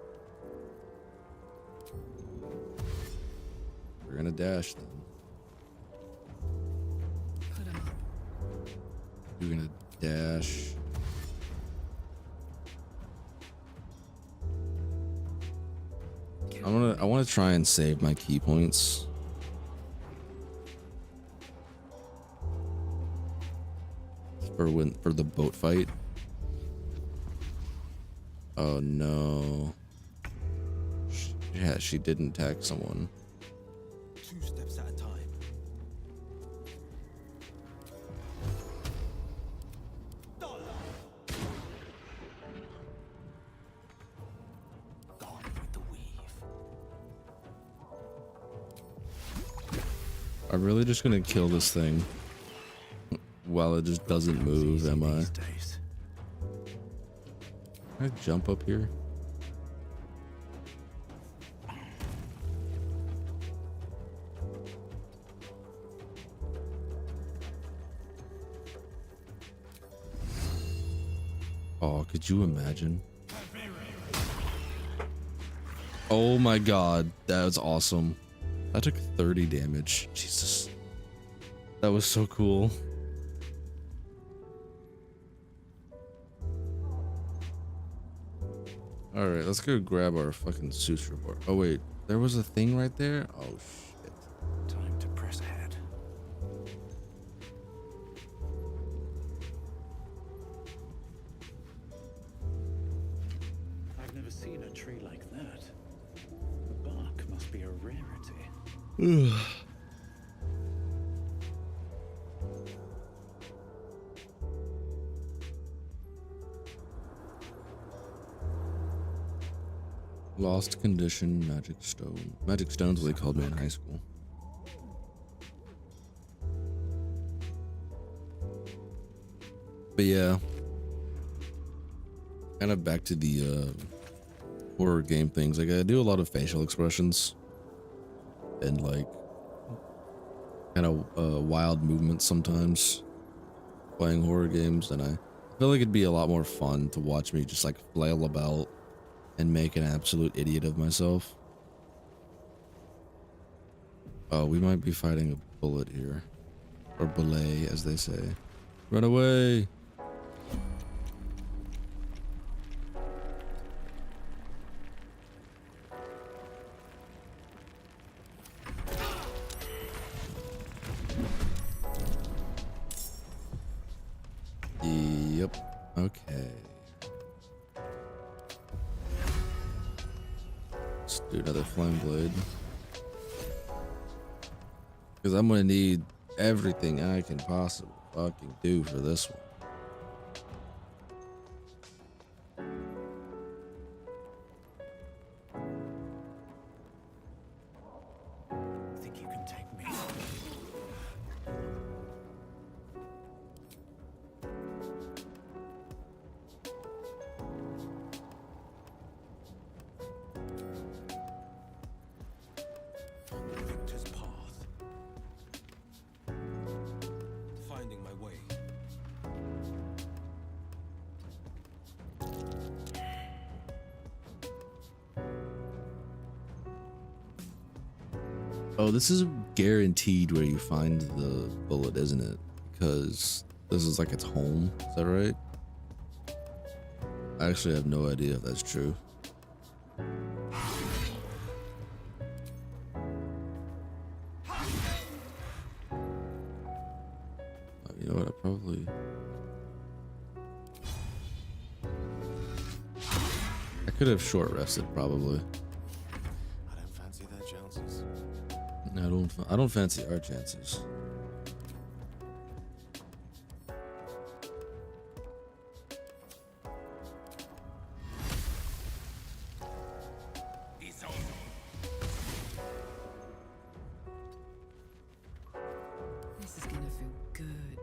We're gonna dash then. Put 'em up. You're gonna dash. I wanna try and save my key points. For the boat fight. Oh no. Yeah, she didn't tag someone. 2 steps at a time. Gone with the weave. I'm really just gonna kill this thing while it just doesn't move, Easy am I? these days. Can I jump up here? Could you imagine? Oh my god, that was awesome. I took 30 damage. Jesus. That was so cool. Alright, let's go grab our fucking suture board. Oh wait, there was a thing right there? Oh shit. Time to press ahead. I've never seen a tree like that. The bark must be a rarity. Lost condition, magic stone. Magic stone's what they called me in high school. But yeah, kind of back to the horror game things. Like I do a lot of facial expressions and like kind of wild movements sometimes playing horror games, and I feel like it'd be a lot more fun to watch me just like flail about and make an absolute idiot of myself. Oh, we might be fighting a bullet here. Or belay, as they say. Run away! Yep. Okay. Let's do another flame blade. Because I'm gonna need everything I can possibly fucking do for this one. Think you can take me? On the victor's path. Finding my way. Oh, this is guaranteed where you find the bullet, isn't it? Because this is like its home. Is that right? I actually have no idea if that's true. You know what? I probably... I could have short rested, probably. I don't fancy their chances. I don't fancy our chances. This is gonna feel good.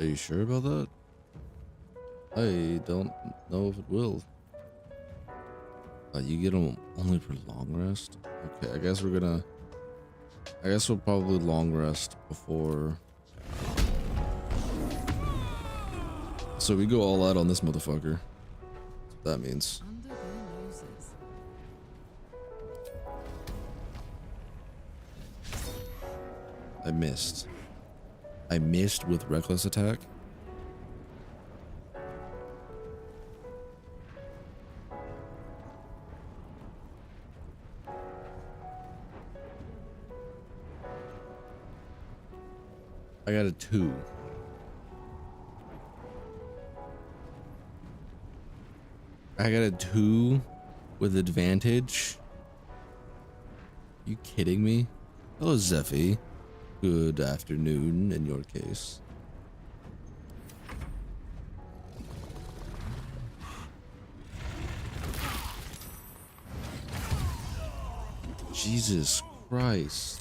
Are you sure about that? I don't know if it will. You get them only for long rest? Okay, I guess we'll probably long rest before. So we go all out on this motherfucker. That's what that means. Under their noses. I missed. I missed with reckless attack. I got a 2. I got a 2 with advantage. You kidding me? Hello, Zephy. Good afternoon in your case. Jesus Christ.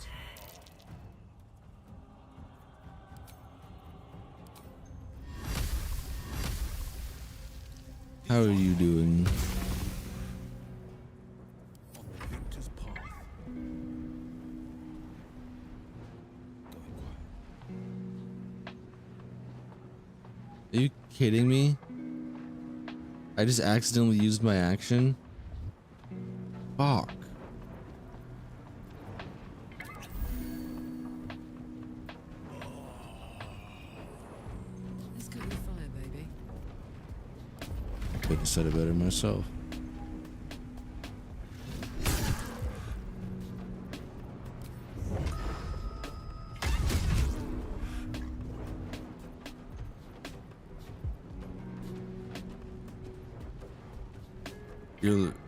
How are you doing? On the victor's path. Going quiet. Are you kidding me? I just accidentally used my action. Fuck. Let's go with fire, baby. Couldn't have said it better myself.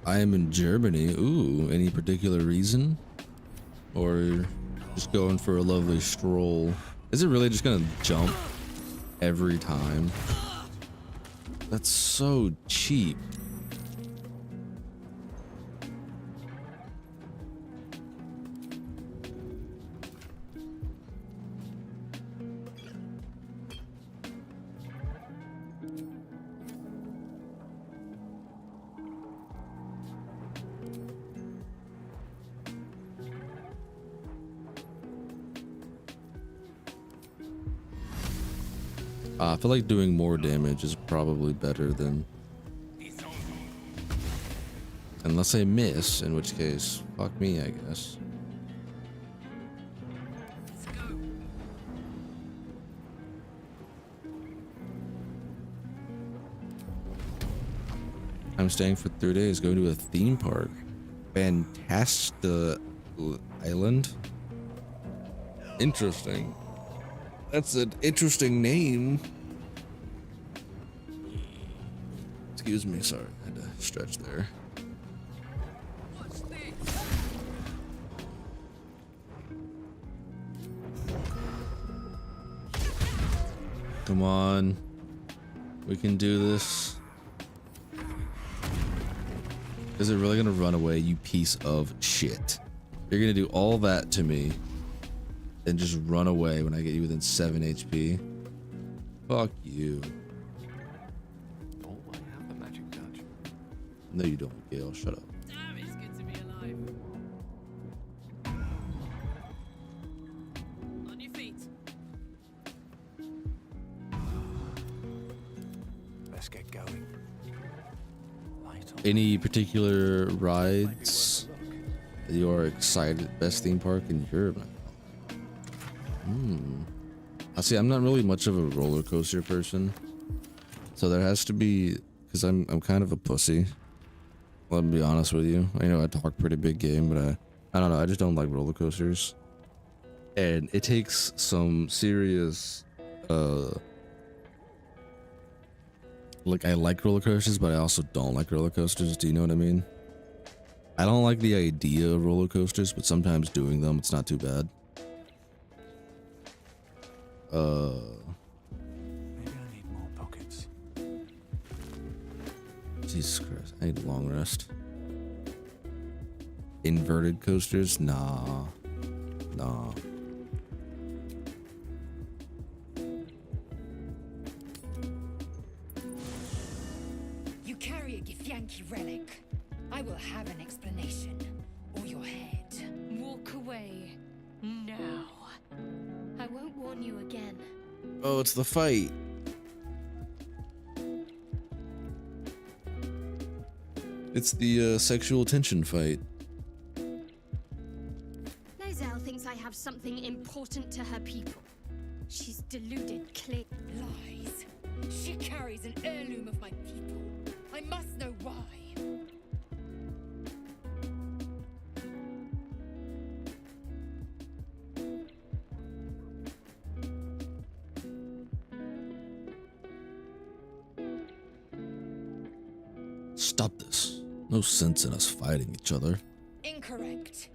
I am in Germany. Ooh, any particular reason? Or just going for a lovely stroll? Is it really just gonna jump every time? That's so cheap. I feel like doing more damage is probably better than... Unless I miss, in which case, fuck me, I guess. I'm staying for 3 days, going to a theme park. Fantastic Island. Interesting. That's an interesting name. Excuse me, sorry, I had to stretch there. Come on. We can do this. Is it really gonna run away, you piece of shit? You're gonna do all that to me and just run away when I get you within 7 HP? Fuck you. Oh, I have a magic touch. No, you don't, Gale. Shut up. Damn, it's good to be alive. On your feet. Let's get going. Light on. Any particular rides that you are excited? Best theme park in Europe? I see. I'm not really much of a roller coaster person, so there has to be, because I'm kind of a pussy. Let me be honest with you. I know I talk pretty big game, but I don't know. I just don't like roller coasters, and it takes some serious like, I like roller coasters, but I also don't like roller coasters. Do you know what I mean? I don't like the idea of roller coasters, but sometimes doing them, it's not too bad. Maybe I need more pockets. Jesus Christ, I need a long rest. Inverted coasters? Nah. Nah. You carry a Githyanki relic. I will have an explanation. Or your head. Walk away. Now. I won't warn you again. Oh, it's the fight. It's the sexual tension fight. Lozelle thinks I have something important to her people. She's deluded, clear. Lies. She carries an heirloom of my people. I must know why. Stop this. No sense in us fighting each other. Incorrect.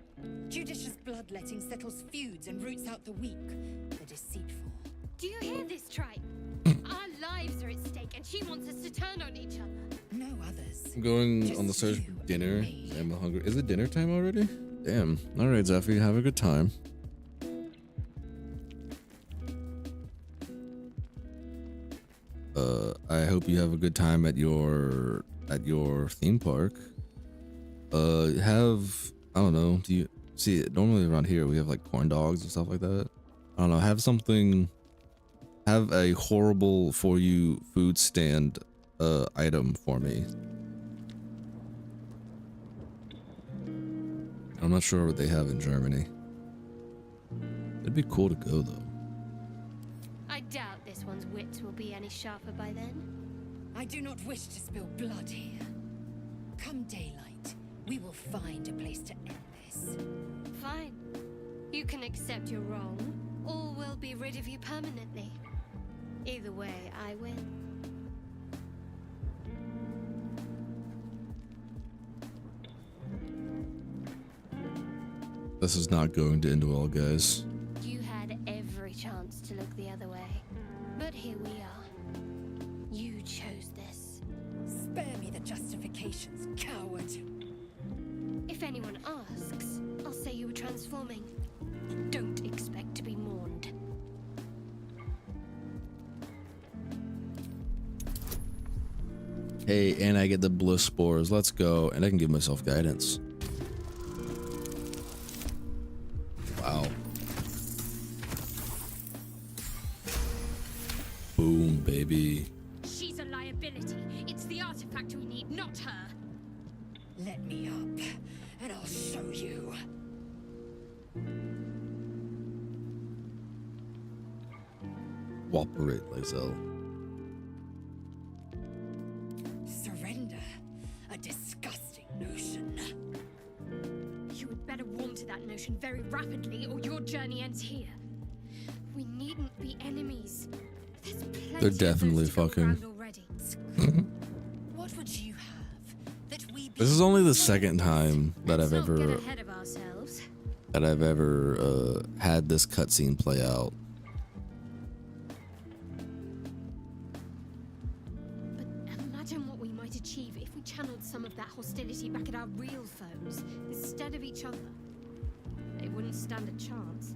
Judicious bloodletting settles feuds and roots out the weak, the deceitful. Do you hear this, tribe? Our lives are at stake, and she wants us to turn on each other. No others. I'm going Just on the search you for and dinner. me. I'm hungry. Is it dinner time already? Damn. Alright, Zephy, have a good time. I hope you have a good time at your theme park. I don't know, do you see it normally around here we have like corn dogs and stuff like that? I don't know, have a horrible for you food stand item for me. I'm not sure what they have in Germany. It'd be cool to go though. I doubt this one's wits will be any sharper by then. I do not wish to spill blood here. Come daylight, we will find a place to end this. Fine. You can accept you're wrong, or we'll be rid of you permanently. Either way, I win. This is not going to end well, guys. You had every chance to look the other way, but here we are. You chose this. Spare me the justifications, coward. If anyone asks, I'll say you were transforming. Don't expect to be mourned. Hey, and I get the bliss spores. Let's go. And I can give myself guidance. Wow. Boom, baby. She's a liability. It's the artifact we need, not her. Let me up, and I'll show you. Cooperate, Lae'zel. Surrender. A disgusting notion. You had better warm to that notion very rapidly, or your journey ends here. We needn't be enemies. There's plenty They're definitely of those to go fucking. around already. What would you have that we This is only the second time that I've Let's not get ever ahead of ourselves. had this cutscene play out. But imagine what we might achieve if we channeled some of that hostility back at our real foes instead of each other. They wouldn't stand a chance.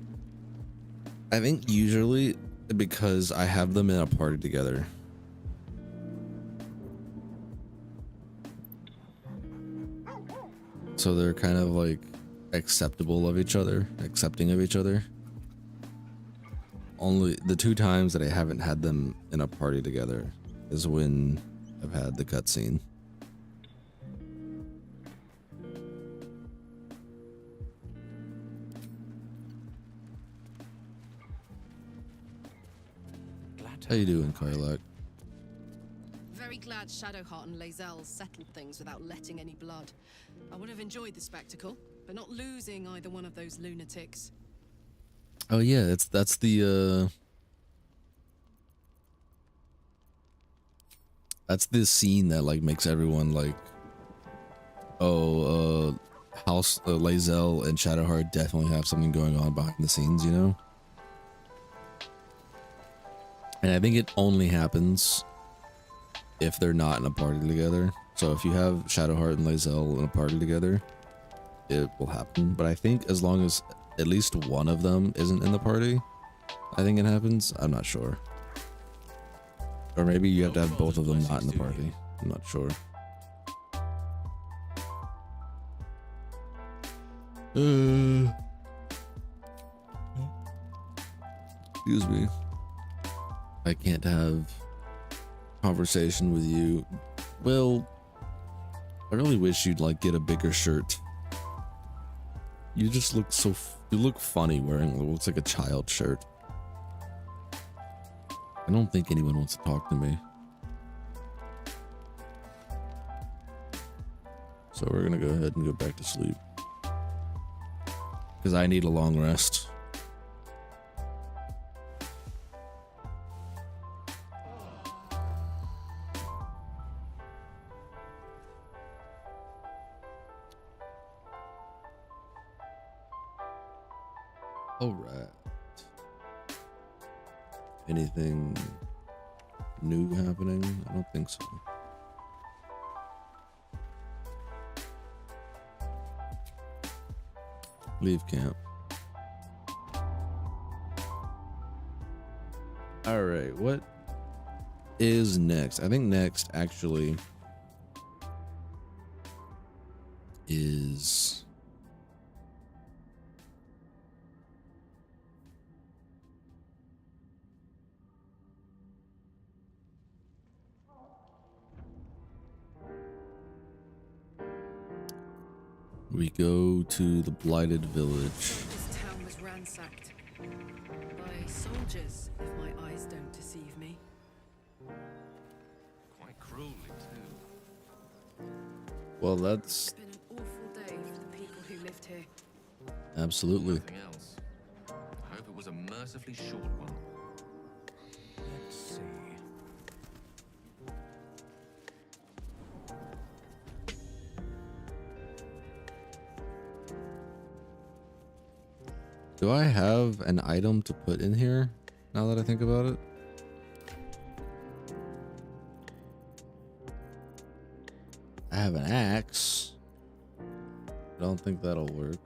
I think usually because I have them in a party together. So they're kind of like acceptable of each other, accepting of each other. Only the two times that I haven't had them in a party together is when I've had the cutscene. How you doing, Karlak? Very glad Shadowheart and Lae'zel settled things without letting any blood. I would have enjoyed the spectacle, but not losing either one of those lunatics. Oh yeah, that's the scene that like makes everyone like, oh, House Lae'zel and Shadowheart definitely have something going on behind the scenes, you know. And I think it only happens if they're not in a party together. So if you have Shadowheart and Lae'zel in a party together, it will happen. But I think as long as at least one of them isn't in the party, I think it happens. I'm not sure. Or maybe you have to have both of them not in the party. I'm not sure. Excuse me. I can't have conversation with you. Well, I really wish you'd like get a bigger shirt. You just look so you look funny wearing what looks like a child shirt. I don't think anyone wants to talk to me. So we're gonna go ahead and go back to sleep. Because I need a long rest. Alright. Anything new happening? I don't think so. Leave camp. Alright, what is next? I think next actually is We go to the Blighted Village. This town was ransacked by soldiers, if my eyes don't deceive me. Quite cruelly, too. Well, that's It's been an awful day for the people who lived here. absolutely. Nothing else. I hope it was a mercifully short one. Let's see. Do I have an item to put in here now that I think about it? I have an axe. I don't think that'll work.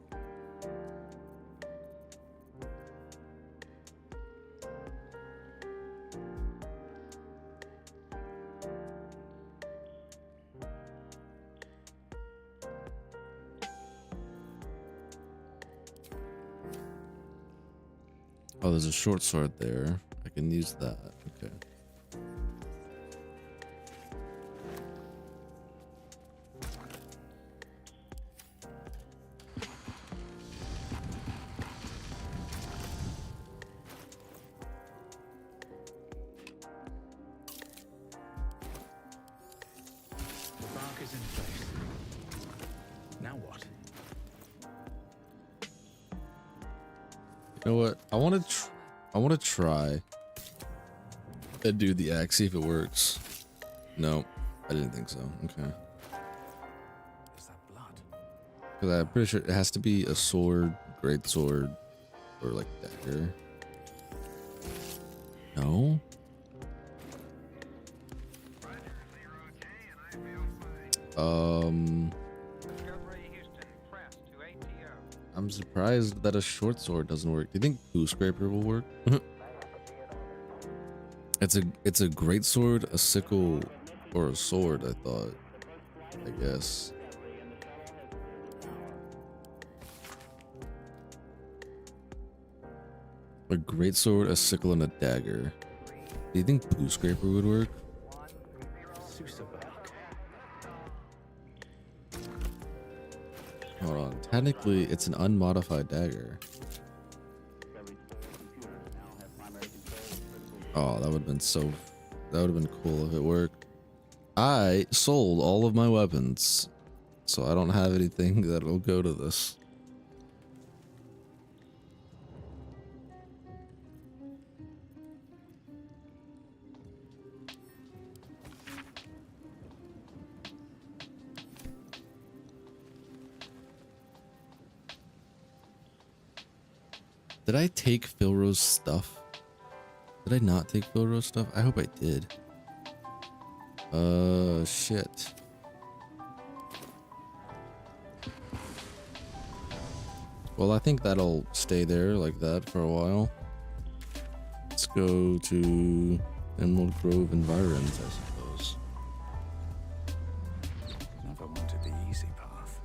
Oh, there's a short sword there. I can use that. Okay. The bark is in place. Now what? You know what? I want to try and do the axe, see if it works. No, I didn't think so. Okay. Is that blood? Because I'm pretty sure it has to be a sword, great sword, or like dagger. No? I'm surprised that a short sword doesn't work. Do you think Poo Scraper will work? It's a great sword, a sickle, or a sword, I thought. I guess. A great sword, a sickle, and a dagger. Do you think Poo Scraper would work? Susa bark. Hold on. Technically, it's an unmodified dagger. Oh, that would have been so... That would have been cool if it worked. I sold all of my weapons, so I don't have anything that will go to this. Did I take Philro's stuff? Did I not take Philro's stuff? I hope I did. Shit. Well, I think that'll stay there like that for a while. Let's go to Emerald Grove Environs, I suppose. Never wanted the easy path.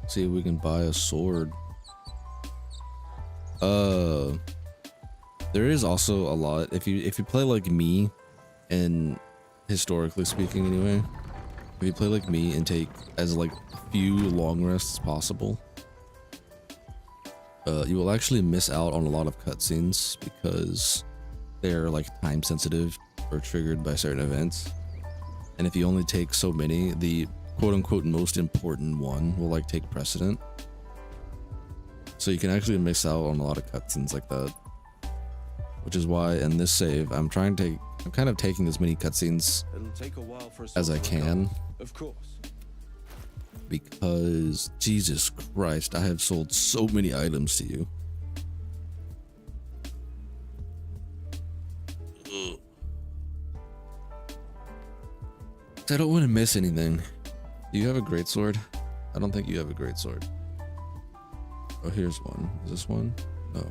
See if we can buy a sword. There is also a lot if you play like me, and historically speaking anyway, if you play like me and take as like a few long rests as possible, you will actually miss out on a lot of cutscenes because they're like time sensitive or triggered by certain events. And if you only take so many, the quote-unquote most important one will like take precedent. So you can actually miss out on a lot of cutscenes like that. Which is why in this save, I'm kind of taking as many cutscenes It'll take a while for as I can. Of course. Because, Jesus Christ, I have sold so many items to you. Ugh. I don't want to miss anything. Do you have a greatsword? I don't think you have a greatsword. Oh, here's one. Is this one? No.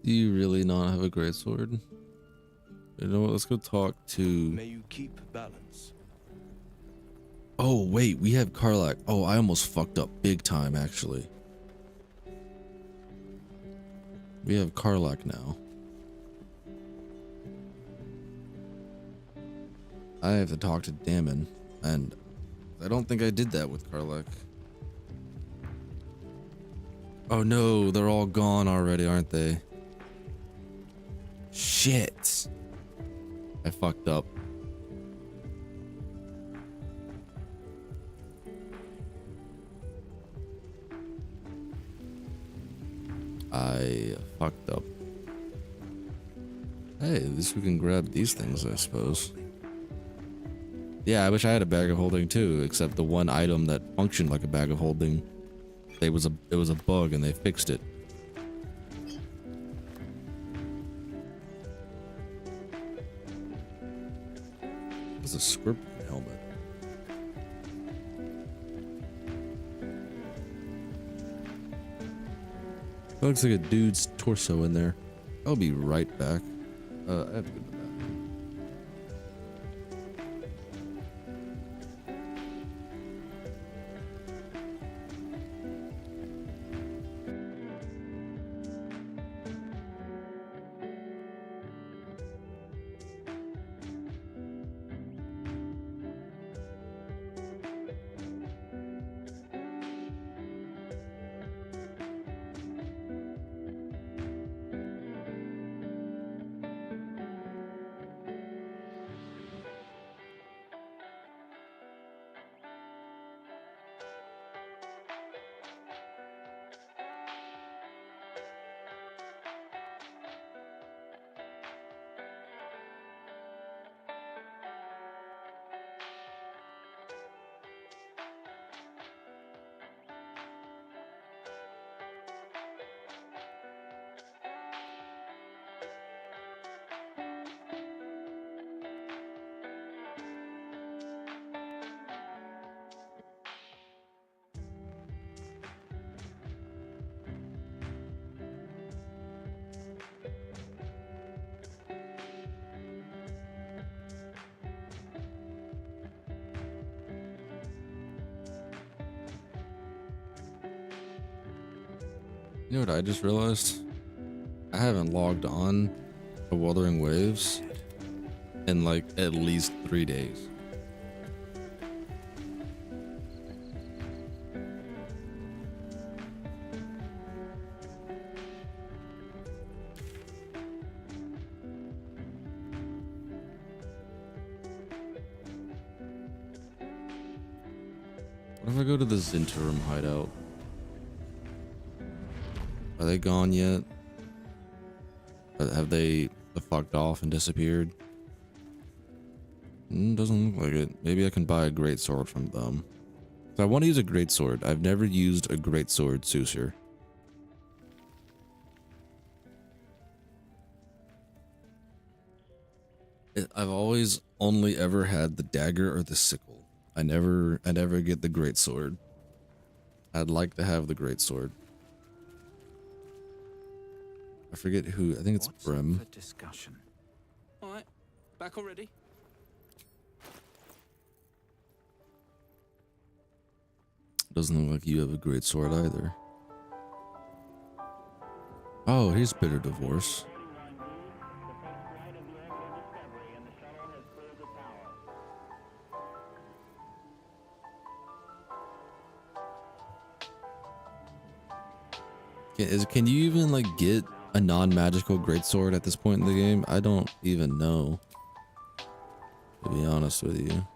Do you really not have a greatsword? You know what? Let's go talk to. May you keep balance. Oh wait, we have Karlach. Oh, I almost fucked up big time actually. We have Karlach now. I have to talk to Damon, and I don't think I did that with Karlach. Oh no, they're all gone already, aren't they? Shit. I fucked up. I fucked up. Hey, at least we can grab these things, I suppose. Yeah, I wish I had a bag of holding too, except the one item that functioned like a bag of holding, it was a bug and they fixed it. It's a script helmet. That looks like a dude's torso in there. I'll be right back. I have to go to the bathroom. You know what I just realized? I haven't logged on to Wuthering Waves in like at least 3 days. What if I go to the Zinterim hideout? Are they gone yet? Or have they fucked off and disappeared? Doesn't look like it. Maybe I can buy a greatsword from them. So I want to use a greatsword. I've never used a greatsword, Susur. I've always only ever had the dagger or the sickle. I never get the greatsword. I'd like to have the greatsword. I forget who. I think it's Brim. For discussion. All right, back already. Doesn't look like you have a greatsword either. Oh, here's Bitter Divorce. Can you even like get a non-magical greatsword at this point in the game? I don't even know, to be honest with you.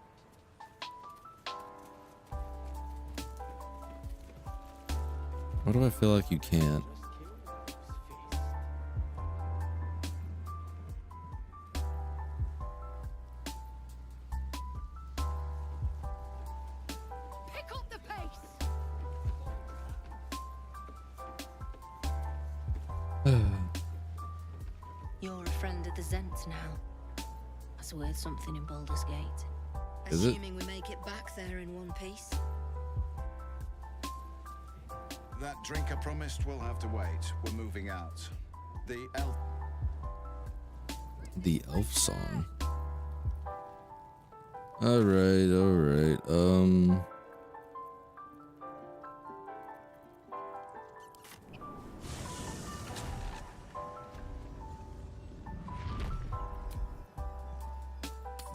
Why do I feel like you can't? Pick up the pace. You're a friend of the Zents now. That's worth something in Baldur's Gate. Is it? Assuming we make it back there in one piece. That drink I promised will have to wait. We're moving out. The elf. The elf song. All right.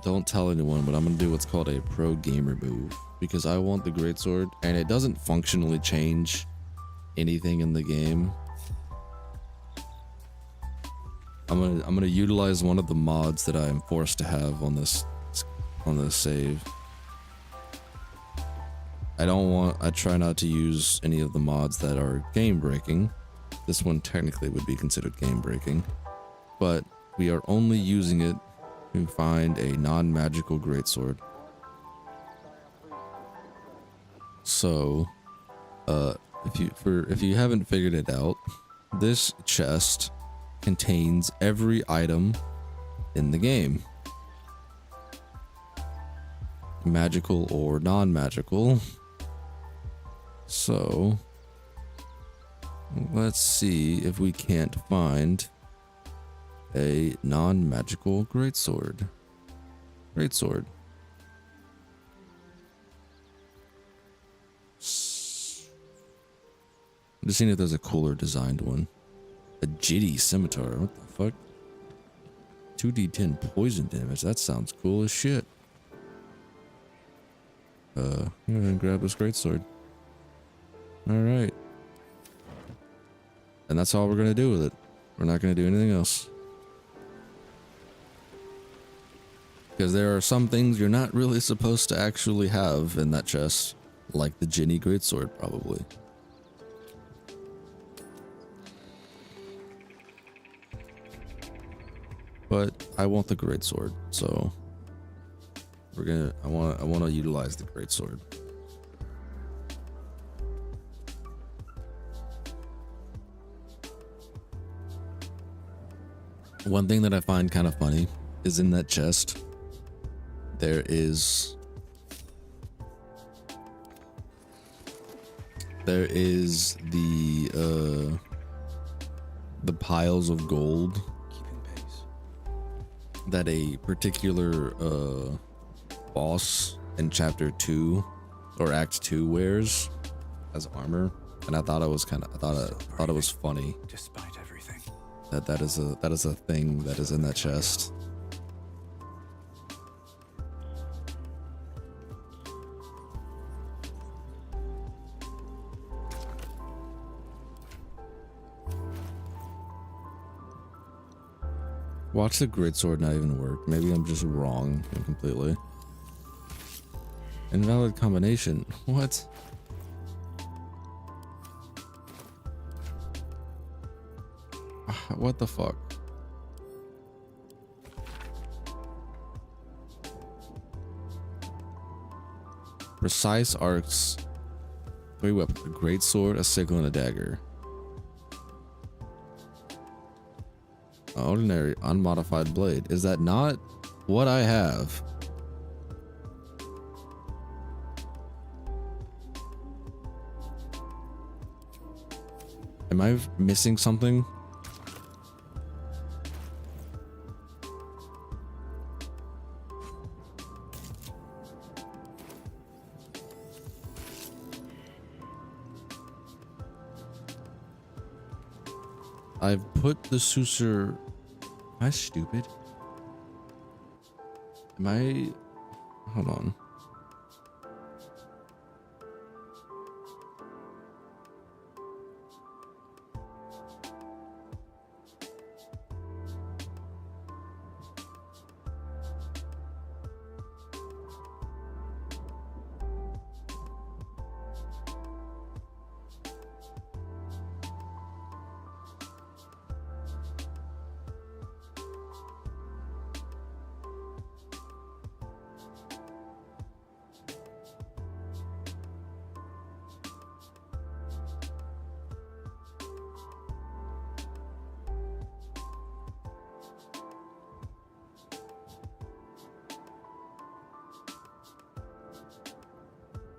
Don't tell anyone, but I'm gonna do what's called a pro gamer move because I want the greatsword, and it doesn't functionally change anything in the game. I'm gonna utilize one of the mods that I am forced to have on this save. I try not to use any of the mods that are game breaking. This one technically would be considered game breaking, but we are only using it to find a non-magical greatsword. So, if you haven't figured it out, this chest contains every item in the game, magical or non-magical. So, let's see if we can't find a non-magical greatsword. Greatsword. I'm just seeing if there's a cooler designed one. A jitty scimitar. What the fuck? 2d10 poison damage. That sounds cool as shit. I'm gonna grab this greatsword. Alright. And that's all we're gonna do with it. We're not gonna do anything else. Because there are some things you're not really supposed to actually have in that chest. Like the Jinny greatsword, probably. But I want the greatsword, so I want to utilize the greatsword. One thing that I find kind of funny is in that chest there is the piles of gold that a particular boss in chapter 2 or act 2 wears as armor, and I thought it was it was funny. Despite everything. That is a thing that is in that chest. Watch the greatsword not even work. Maybe I'm just wrong completely. Invalid combination. What? What the fuck? Precise arcs. 3 weapons. A greatsword, a sickle, and a dagger. Ordinary unmodified blade. Is that not what I have? Am I missing something? I've put the Susur. Am I stupid? Am I? Hold on.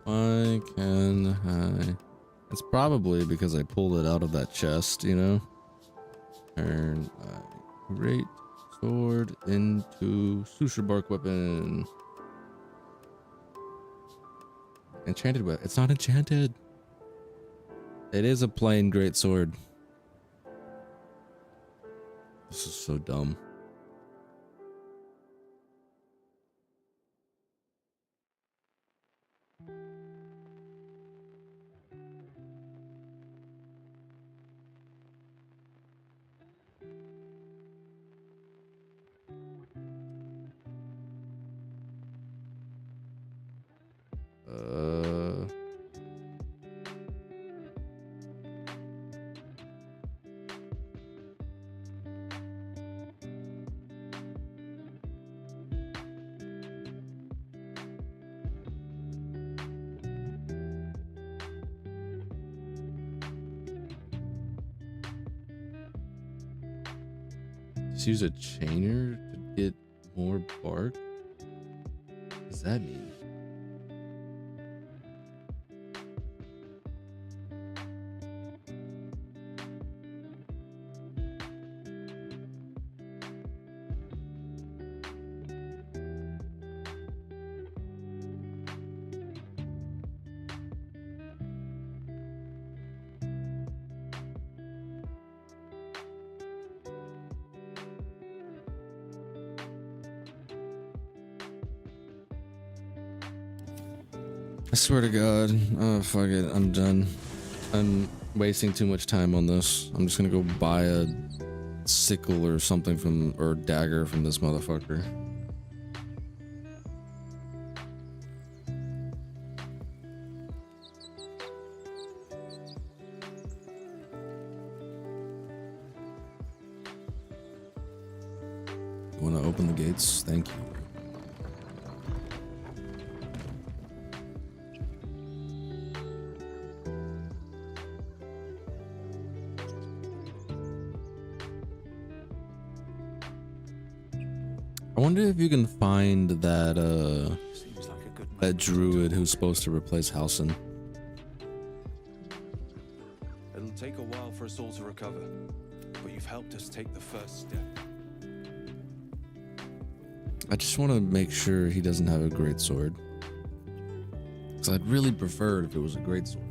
Why can I? It's probably because I pulled it out of that chest, you know? Turn my great sword into Susha bark weapon. Enchanted weapon. It's not enchanted. It is a plain great sword. This is so dumb. Just use a chainer to get more bark? What does that mean? I swear to God. Oh, fuck it. I'm done. I'm wasting too much time on this. I'm just gonna go buy a sickle or something from, or dagger from this motherfucker. You wanna open the gates? Thank you. I wonder if you can find that Seems like a good that druid who's supposed to replace Halson. It'll take a while for us all to recover, but you've helped us take the first step. I just want to make sure he doesn't have a great sword. Because I'd really prefer it if it was a great sword.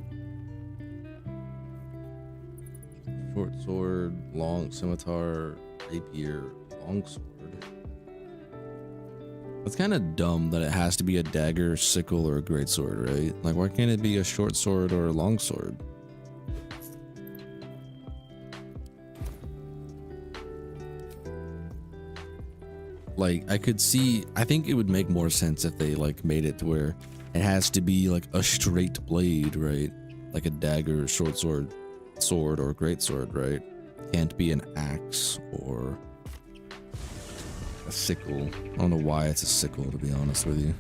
Short sword, long scimitar, rapier, long sword. It's kind of dumb that it has to be a dagger, sickle, or a great sword, right? Like, why can't it be a short sword or a long sword? Like, I could see, I think it would make more sense if they like made it to where it has to be like a straight blade, right? Like a dagger, short sword, or great sword, right? Can't be an axe or a sickle. I don't know why it's a sickle, to be honest with you.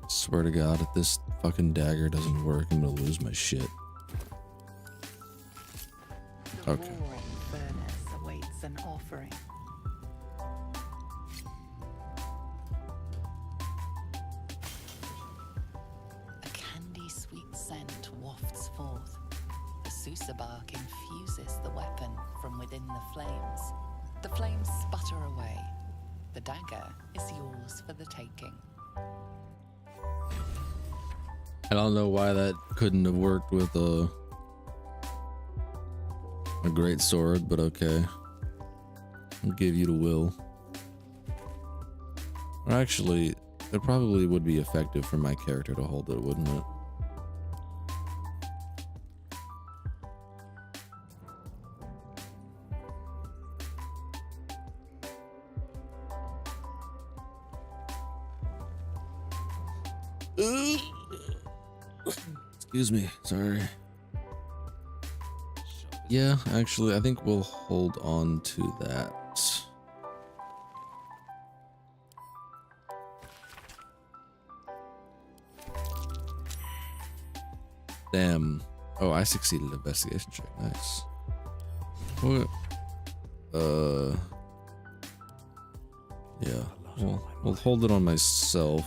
Swear to God, if this fucking dagger doesn't work, I'm gonna lose my shit. Okay. Roaring furnace awaits an offering. A candy-sweet scent wafts forth. The Susa bark infuses the weapon from within the flames. The flames sputter away. The dagger is yours for the taking. I don't know why that couldn't have worked with a great sword, but okay. I'll give you the will. Or actually, it probably would be effective for my character to hold it, wouldn't it? Excuse me, sorry. Yeah, actually, I think we'll hold on to that. Damn. Oh, I succeeded investigation check. Nice. What? Yeah. We'll hold it on myself.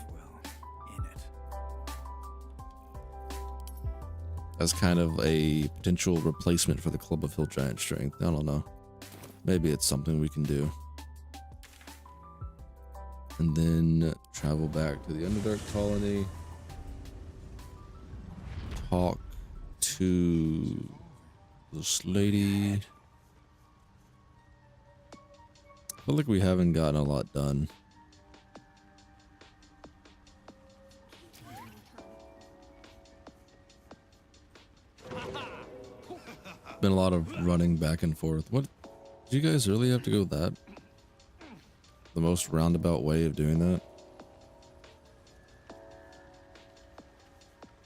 As kind of a potential replacement for the Club of Hill Giant Strength. I don't know. Maybe it's something we can do. And then travel back to the Underdark colony. Talk to this lady. I feel like we haven't gotten a lot done. Been a lot of running back and forth. What? Did you guys really have to go that? The most roundabout way of doing that?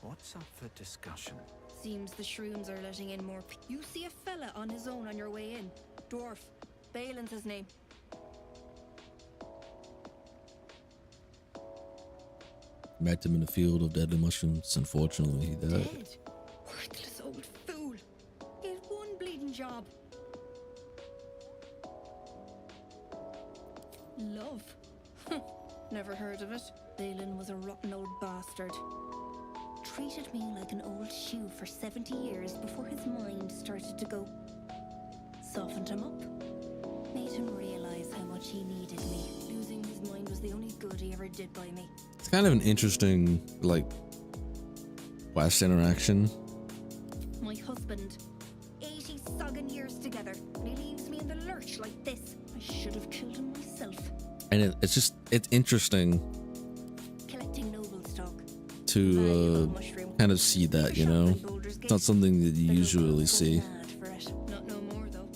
What's up for discussion? Seems the shrooms are letting in more. You see a fella on his own on your way in. Dwarf. Balin's his name. Met him in a field of deadly mushrooms. Unfortunately, he died. Dead. Worthless old fool. He had one bleeding job. Love. Never heard of it. Balin was a rotten old bastard. Treated me like an old shoe for 70 years before his mind started to go. Softened him up. Made him realize how much he needed me. Losing his mind was the only good he ever did by me. It's kind of an interesting, like, quest interaction. My husband. 80 sogging years together. And he leaves me in the lurch like this. I should have killed him myself. And it's interesting Collecting noble stock. to kind of see that, you know? It's not something that you usually see. Not no more though.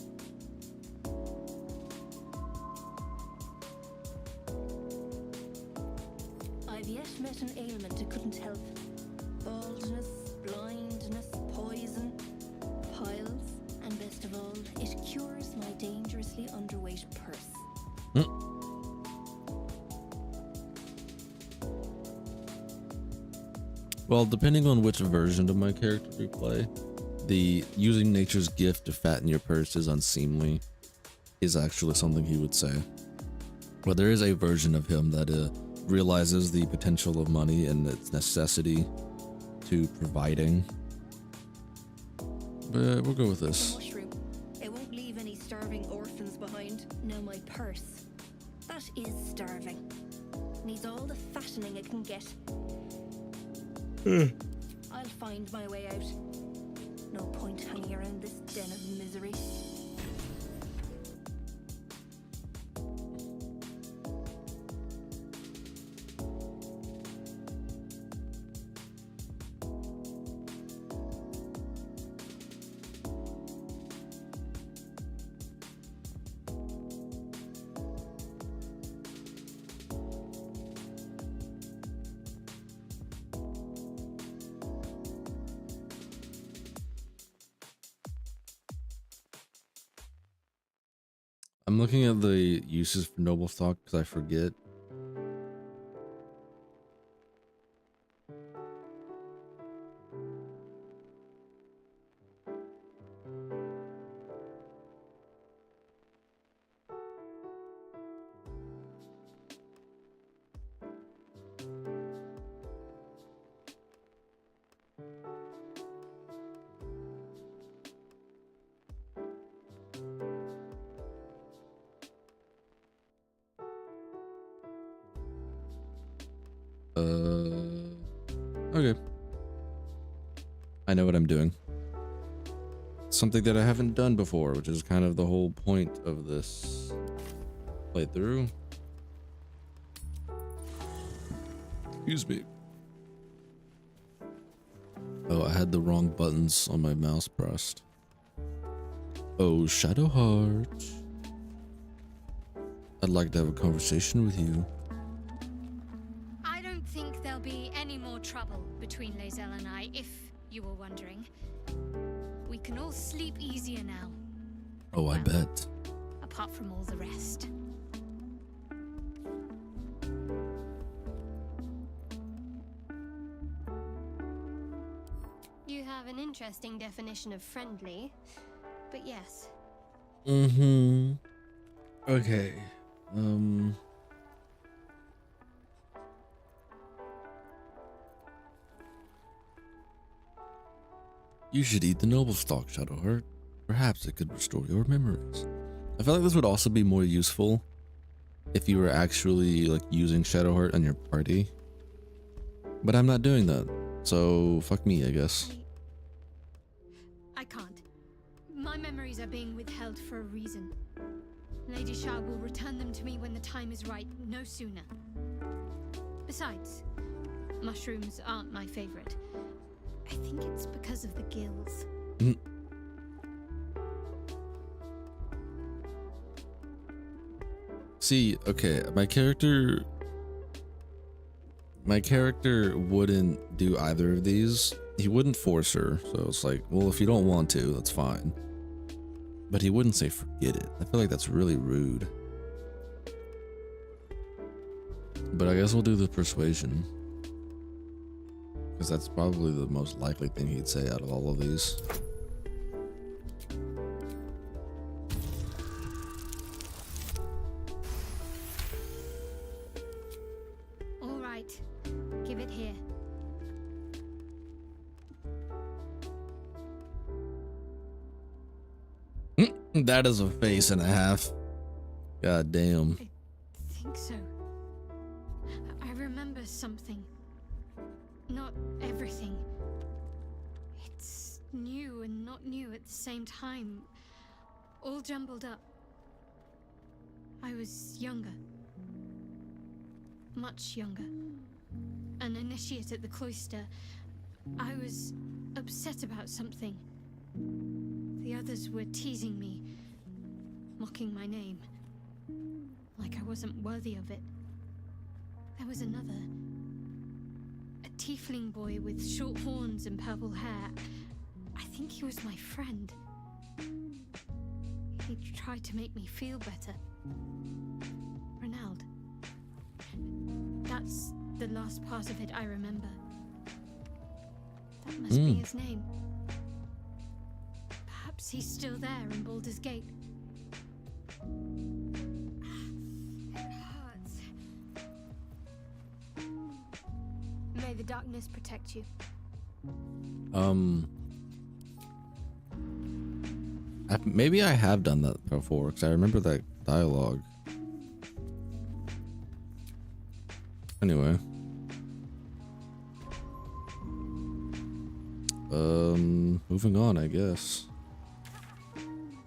I've yet met an ailment it couldn't help. Baldness, blindness, poison, piles, and best of all, it cures my dangerously underweight purse. Well, depending on which version of my character we play, the using nature's gift to fatten your purse is unseemly is actually something he would say. But there is a version of him that realizes the potential of money and its necessity to providing. But we'll go with this. Mushroom. It won't leave any starving orphans behind. Now my purse. That is starving. Needs all the fattening it can get. I'll find my way out. No point hanging around this den of misery. I'm looking at the uses for noble stock because I forget. Okay. I know what I'm doing. Something that I haven't done before, which is kind of the whole point of this playthrough. Excuse me. Oh, I had the wrong buttons on my mouse pressed. Oh, Shadowheart. I'd like to have a conversation with you. I don't think there'll be any more trouble between Lae'zel and I, if you were wondering. We can all sleep easier now. Oh, I bet. Apart from all the rest. You have an interesting definition of friendly, but yes. Mm-hmm. Okay. You should eat the noble stalk, Shadowheart. Perhaps it could restore your memories. I feel like this would also be more useful if you were actually like using Shadowheart on your party. But I'm not doing that, so fuck me, I guess. I can't. My memories are being withheld for a reason. Lady Shah will return them to me when the time is right, no sooner. Besides, mushrooms aren't my favorite. I think it's because of the gills. See, okay, my character wouldn't do either of these. He wouldn't force her, so it's like, well, if you don't want to, that's fine. But he wouldn't say forget it. I feel like that's really rude. But I guess we'll do the persuasion, because that's probably the most likely thing he'd say out of all of these. All right, give it here. That is a face and a half. God damn. I think so. I remember something. Not everything. It's new and not new at the same time. All jumbled up. I was younger. Much younger. An initiate at the cloister. I was upset about something. The others were teasing me, mocking my name, like I wasn't worthy of it. There was another. A tiefling boy with short horns and purple hair. I think he was my friend. He tried to make me feel better. Renald. That's the last part of it I remember. That must be his name. Perhaps he's still there in Baldur's Gate. It hurts. May the darkness protect you. Maybe I have done that before, because I remember that dialogue. Anyway. Moving on, I guess.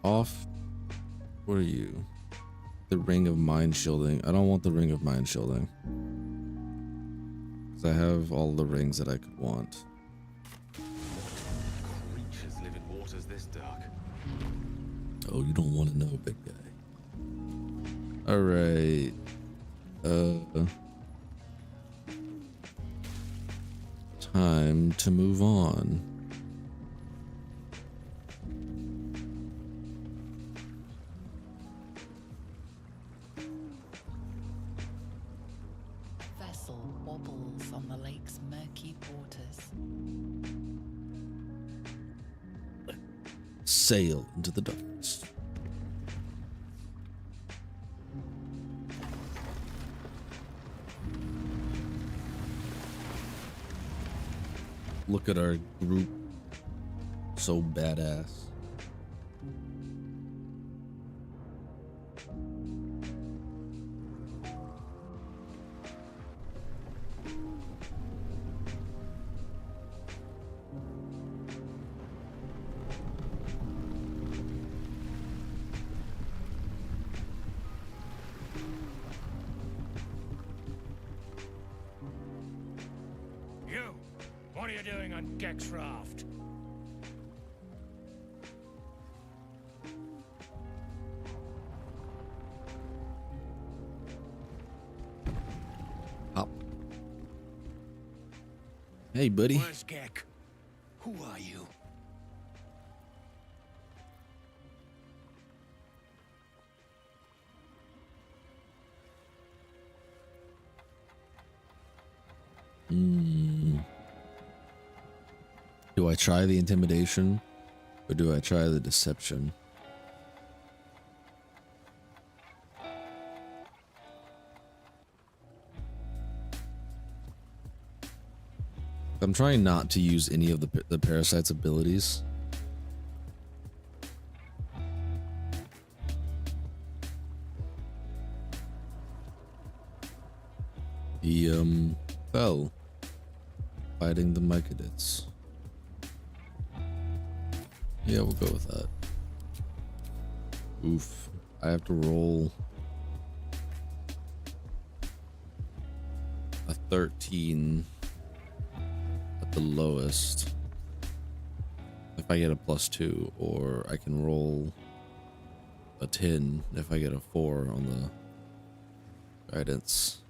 Off. What are you? The Ring of Mind Shielding. I don't want the Ring of Mind Shielding, because I have all the rings that I could want. Creatures live in waters this dark. Oh, you don't want to know, big guy. All right. Time to move on. Vessel wobbles on the lake's murky waters. Sail into the darkness. Look at our group. So badass. You! What are you doing on Gex Raft? Up. Hey, buddy. Where's Gek? Who are you? Do I try the intimidation or do I try the deception? I'm trying not to use any of the parasite's abilities. He fell fighting the Mycadids. Yeah, we'll go with that. Oof. I have to roll a 13 at the lowest if I get a +2, or I can roll a 10 if I get a 4 on the guidance.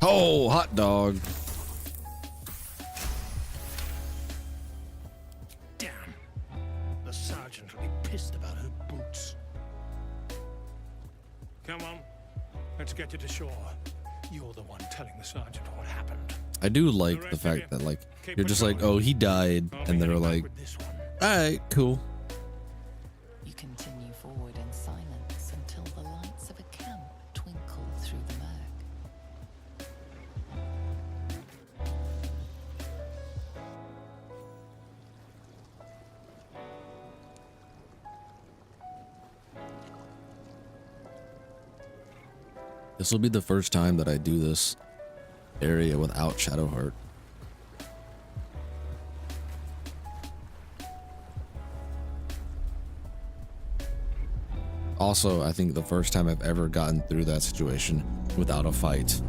Oh, hot dog. Damn. The sergeant will be pissed about her boots. Come on. Let's get you to shore. You're the one telling the sergeant what happened. I do like the fact that, like, you're just like, oh, he died, and they're like, alright, cool. You continue forward in silence until the lights of a camp twinkle through the murk. This will be the first time that I do this area without Shadowheart. Also, I think the first time I've ever gotten through that situation without a fight.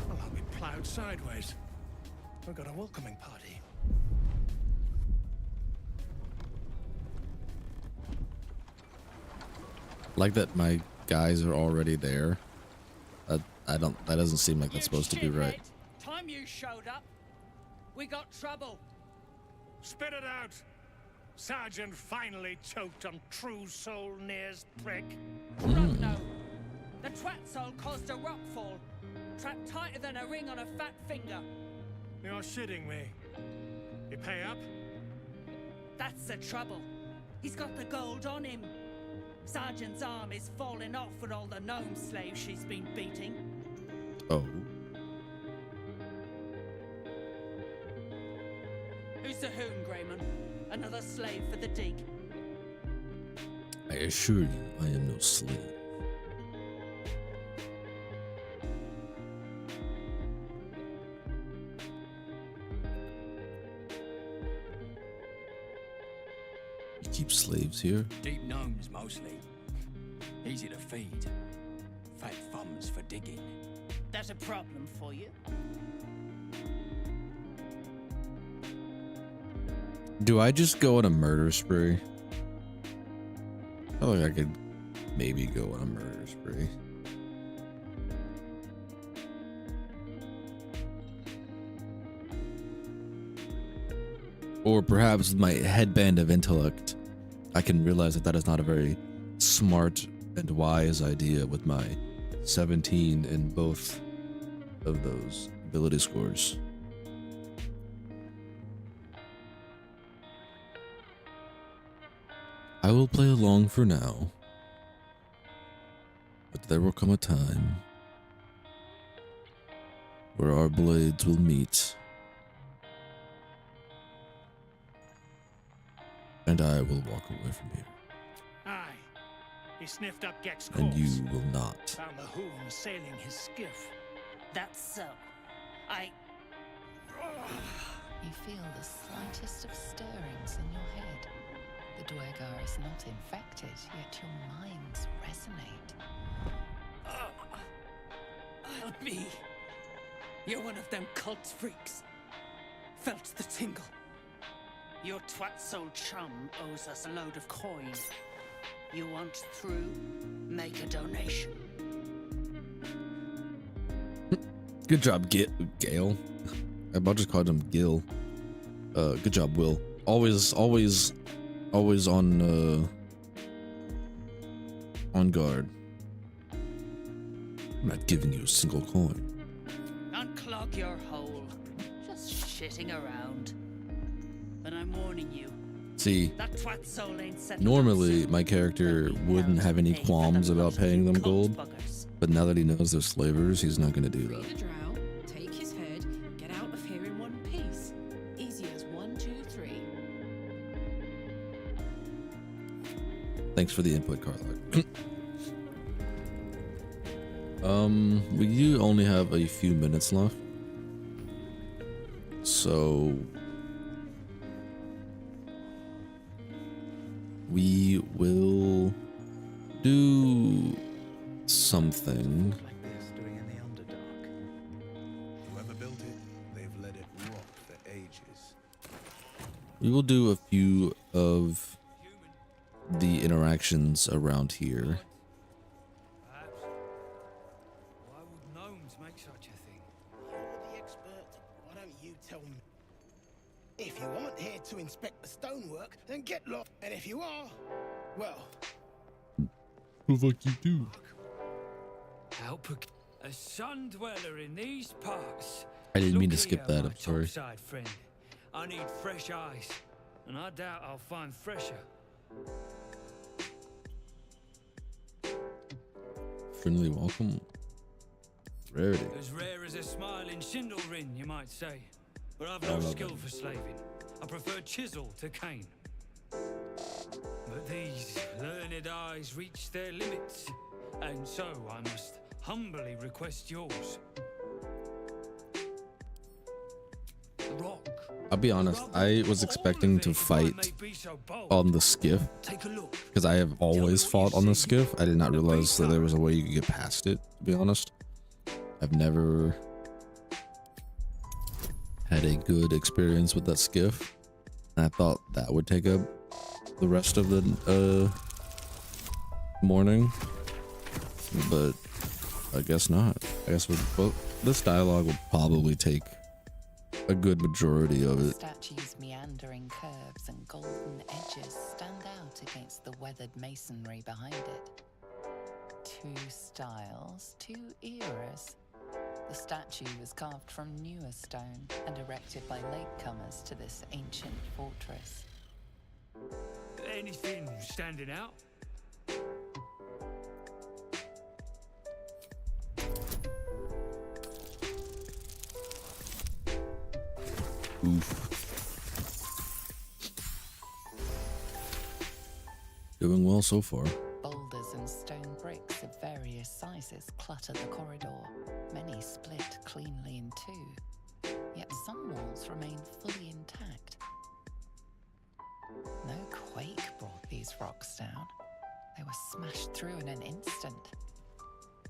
Well, I'll be plowed sideways. We've got a welcoming party. Like that my guys are already there. That doesn't seem like that's supposed to be right. Time you showed up, we got trouble. Spit it out. Sergeant finally choked on True Soul Near's prick. No. The twat soul caused a rockfall. Trapped tighter than a ring on a fat finger. You're shitting me. You pay up? That's the trouble. He's got the gold on him. Sergeant's arm is falling off with all the gnome slaves she's been beating. Oh. Who's the hoon, Greyman? Another slave for the dig. I assure you, I am no slave. You keep slaves here? Deep gnomes, mostly. Easy to feed. Fat thumbs for digging. That's a problem for you. Do I just go on a murder spree? I feel like I could maybe go on a murder spree. Or perhaps with my headband of intellect, I can realize that that is not a very smart and wise idea with my 17 in both of those ability scores. I will play along for now, but there will come a time where our blades will meet, and I will walk away from here. Aye. He sniffed up Gek's corpse. And you will not. Found the hoon sailing his skiff. That's so. You feel the slightest of stirrings in your head. The Dwergar is not infected, yet your minds resonate. I'll be. You're one of them cult freaks. Felt the tingle. Your twat soul chum owes us a load of coin. You want through? Make a donation. Good job, Gale. I about just called him Gil. Good job, Will. Always on guard. I'm not giving you a single coin. Unclog your hole. Just shitting around. But I'm warning you. See, That twat soul ain't settled normally my character wouldn't have any qualms about paying them gold, but now that he knows they're slavers, he's not gonna do that. Read a drow, take his head, get out of here in one piece. Easy as 1, 2, 3. Thanks for the input, Carla. We do only have a few minutes left, so we will do something. Whoever built it, they've let it rot for ages. We will do a few of the interactions around here. Why would gnomes make such a thing? You're the expert. Why don't you tell me? If you aren't here to inspect the stonework, then get lost. And if you are, well, the fuck you do? Help a sun dweller in these parts. I didn't mean to Look skip here, that. my I'm sorry. topside friend. I need fresh eyes, and I doubt I'll find fresher. Friendly welcome. Rarity. As rare as a smiling Sindlerin, you might say. But I've I no love skill it. for slaving. I prefer chisel to cane. But these learned eyes reach their limits, and so I must humbly request yours. Rock. I'll be honest, I was expecting to fight on the skiff, because I have always fought on the skiff. I did not realize that there was a way you could get past it, to be honest. I've never had a good experience with that skiff, and I thought that would take up the rest of the morning, but I guess not. I guess this dialogue would probably take a good majority of The it. statue's meandering curves and golden edges stand out against the weathered masonry behind it. 2 styles, 2 eras. The statue was carved from newer stone and erected by latecomers to this ancient fortress. Anything standing out? Oof. Doing well so far. Boulders and stone bricks of various sizes clutter the corridor, many split cleanly in 2, yet some walls remain fully intact. No quake brought these rocks down. They were smashed through in an instant.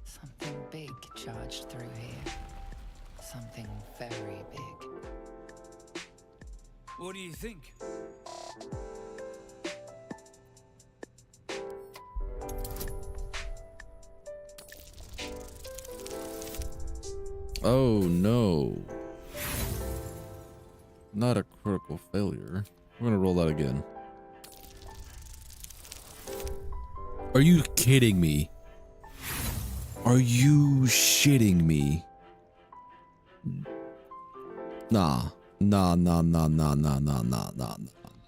Something big charged through here. Something very big. What do you think? Oh no. Not a critical failure. We're gonna roll that again. Are you kidding me? Are you shitting me? Nah. Nah.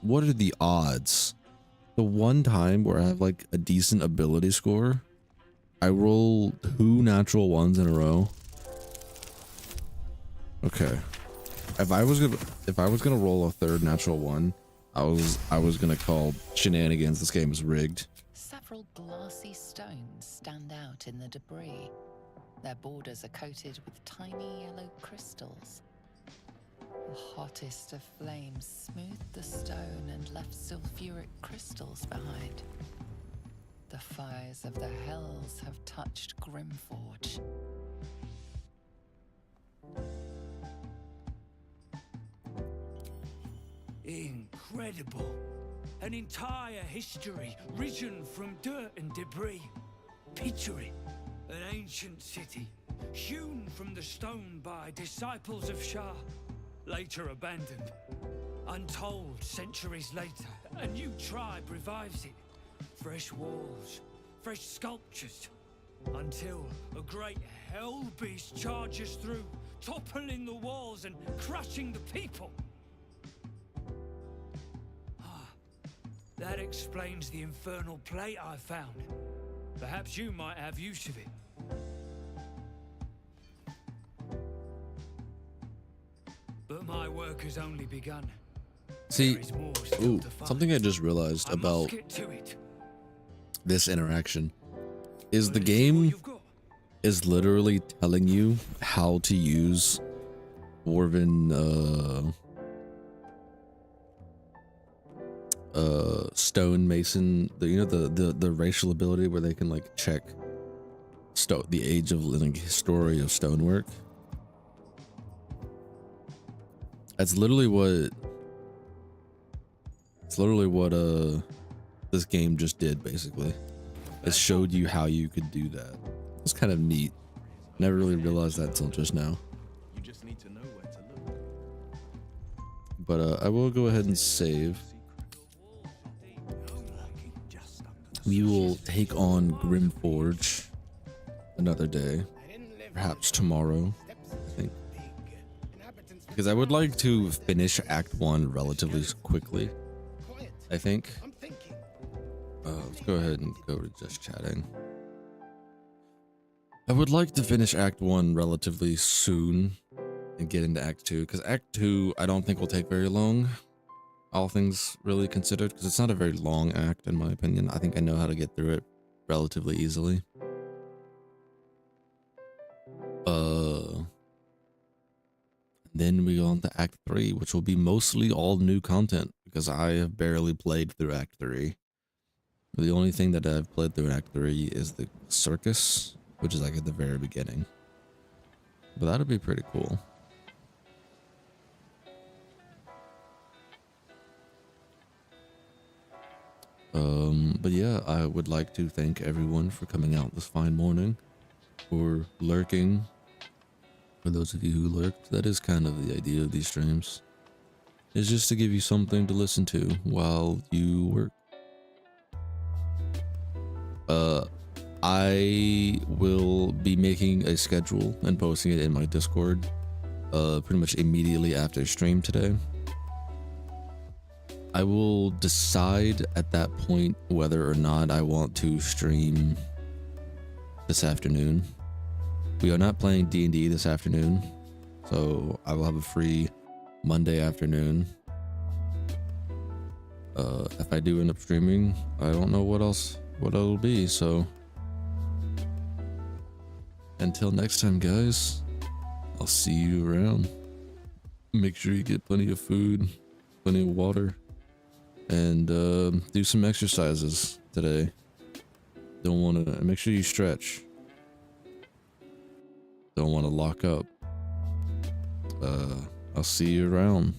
What are the odds? The one time where I have like a decent ability score, I roll 2 natural ones in a row. Okay. If I was gonna roll a 3rd natural one, I was gonna call shenanigans. This game is rigged. Several glassy stones stand out in the debris. Their borders are coated with tiny yellow crystals. The hottest of flames smoothed the stone and left sulfuric crystals behind. The fires of the hells have touched Grimforge. Incredible. An entire history risen from dirt and debris. Picture it. An ancient city, hewn from the stone by disciples of Shah. later abandoned. Untold centuries later, a new tribe revives it. Fresh walls, fresh sculptures, until a great hell beast charges through, toppling the walls and crushing the people. That explains the infernal plate I found. Perhaps you might have use of it. But my work has only begun. See, ooh, something I just realized about this interaction is the game is literally telling you how to use Dwarven stonemason, the racial ability where they can like check the age of like history of stonework. That's literally what this game just did. Basically, it showed you how you could do that. It's kind of neat. Never really realized that until just now. You just need to know where to look. But I will go ahead and save. We will take on Grimforge another day, perhaps tomorrow, I think. Because I would like to finish Act 1 relatively quickly, I think. Let's go ahead and go to just chatting. I would like to finish Act 1 relatively soon and get into Act 2, because Act 2 I don't think will take very long, all things really considered, because it's not a very long act in my opinion. I think I know how to get through it relatively easily. Then we go on to Act 3, which will be mostly all new content, because I have barely played through Act 3. The only thing that I've played through Act 3 is the circus, which is like at the very beginning. But that'll be pretty cool. But yeah, I would like to thank everyone for coming out this fine morning, for lurking. For those of you who lurked, that is kind of the idea of these streams. It's just to give you something to listen to while you work. I will be making a schedule and posting it in my Discord pretty much immediately after stream today. I will decide at that point whether or not I want to stream this afternoon. We are not playing D&D this afternoon, so I will have a free Monday afternoon. If I do end up streaming, I don't know what it'll be, so until next time, guys, I'll see you around. Make sure you get plenty of food, plenty of water, and do some exercises today. Don't want to make sure you stretch. Don't want to lock up. I'll see you around.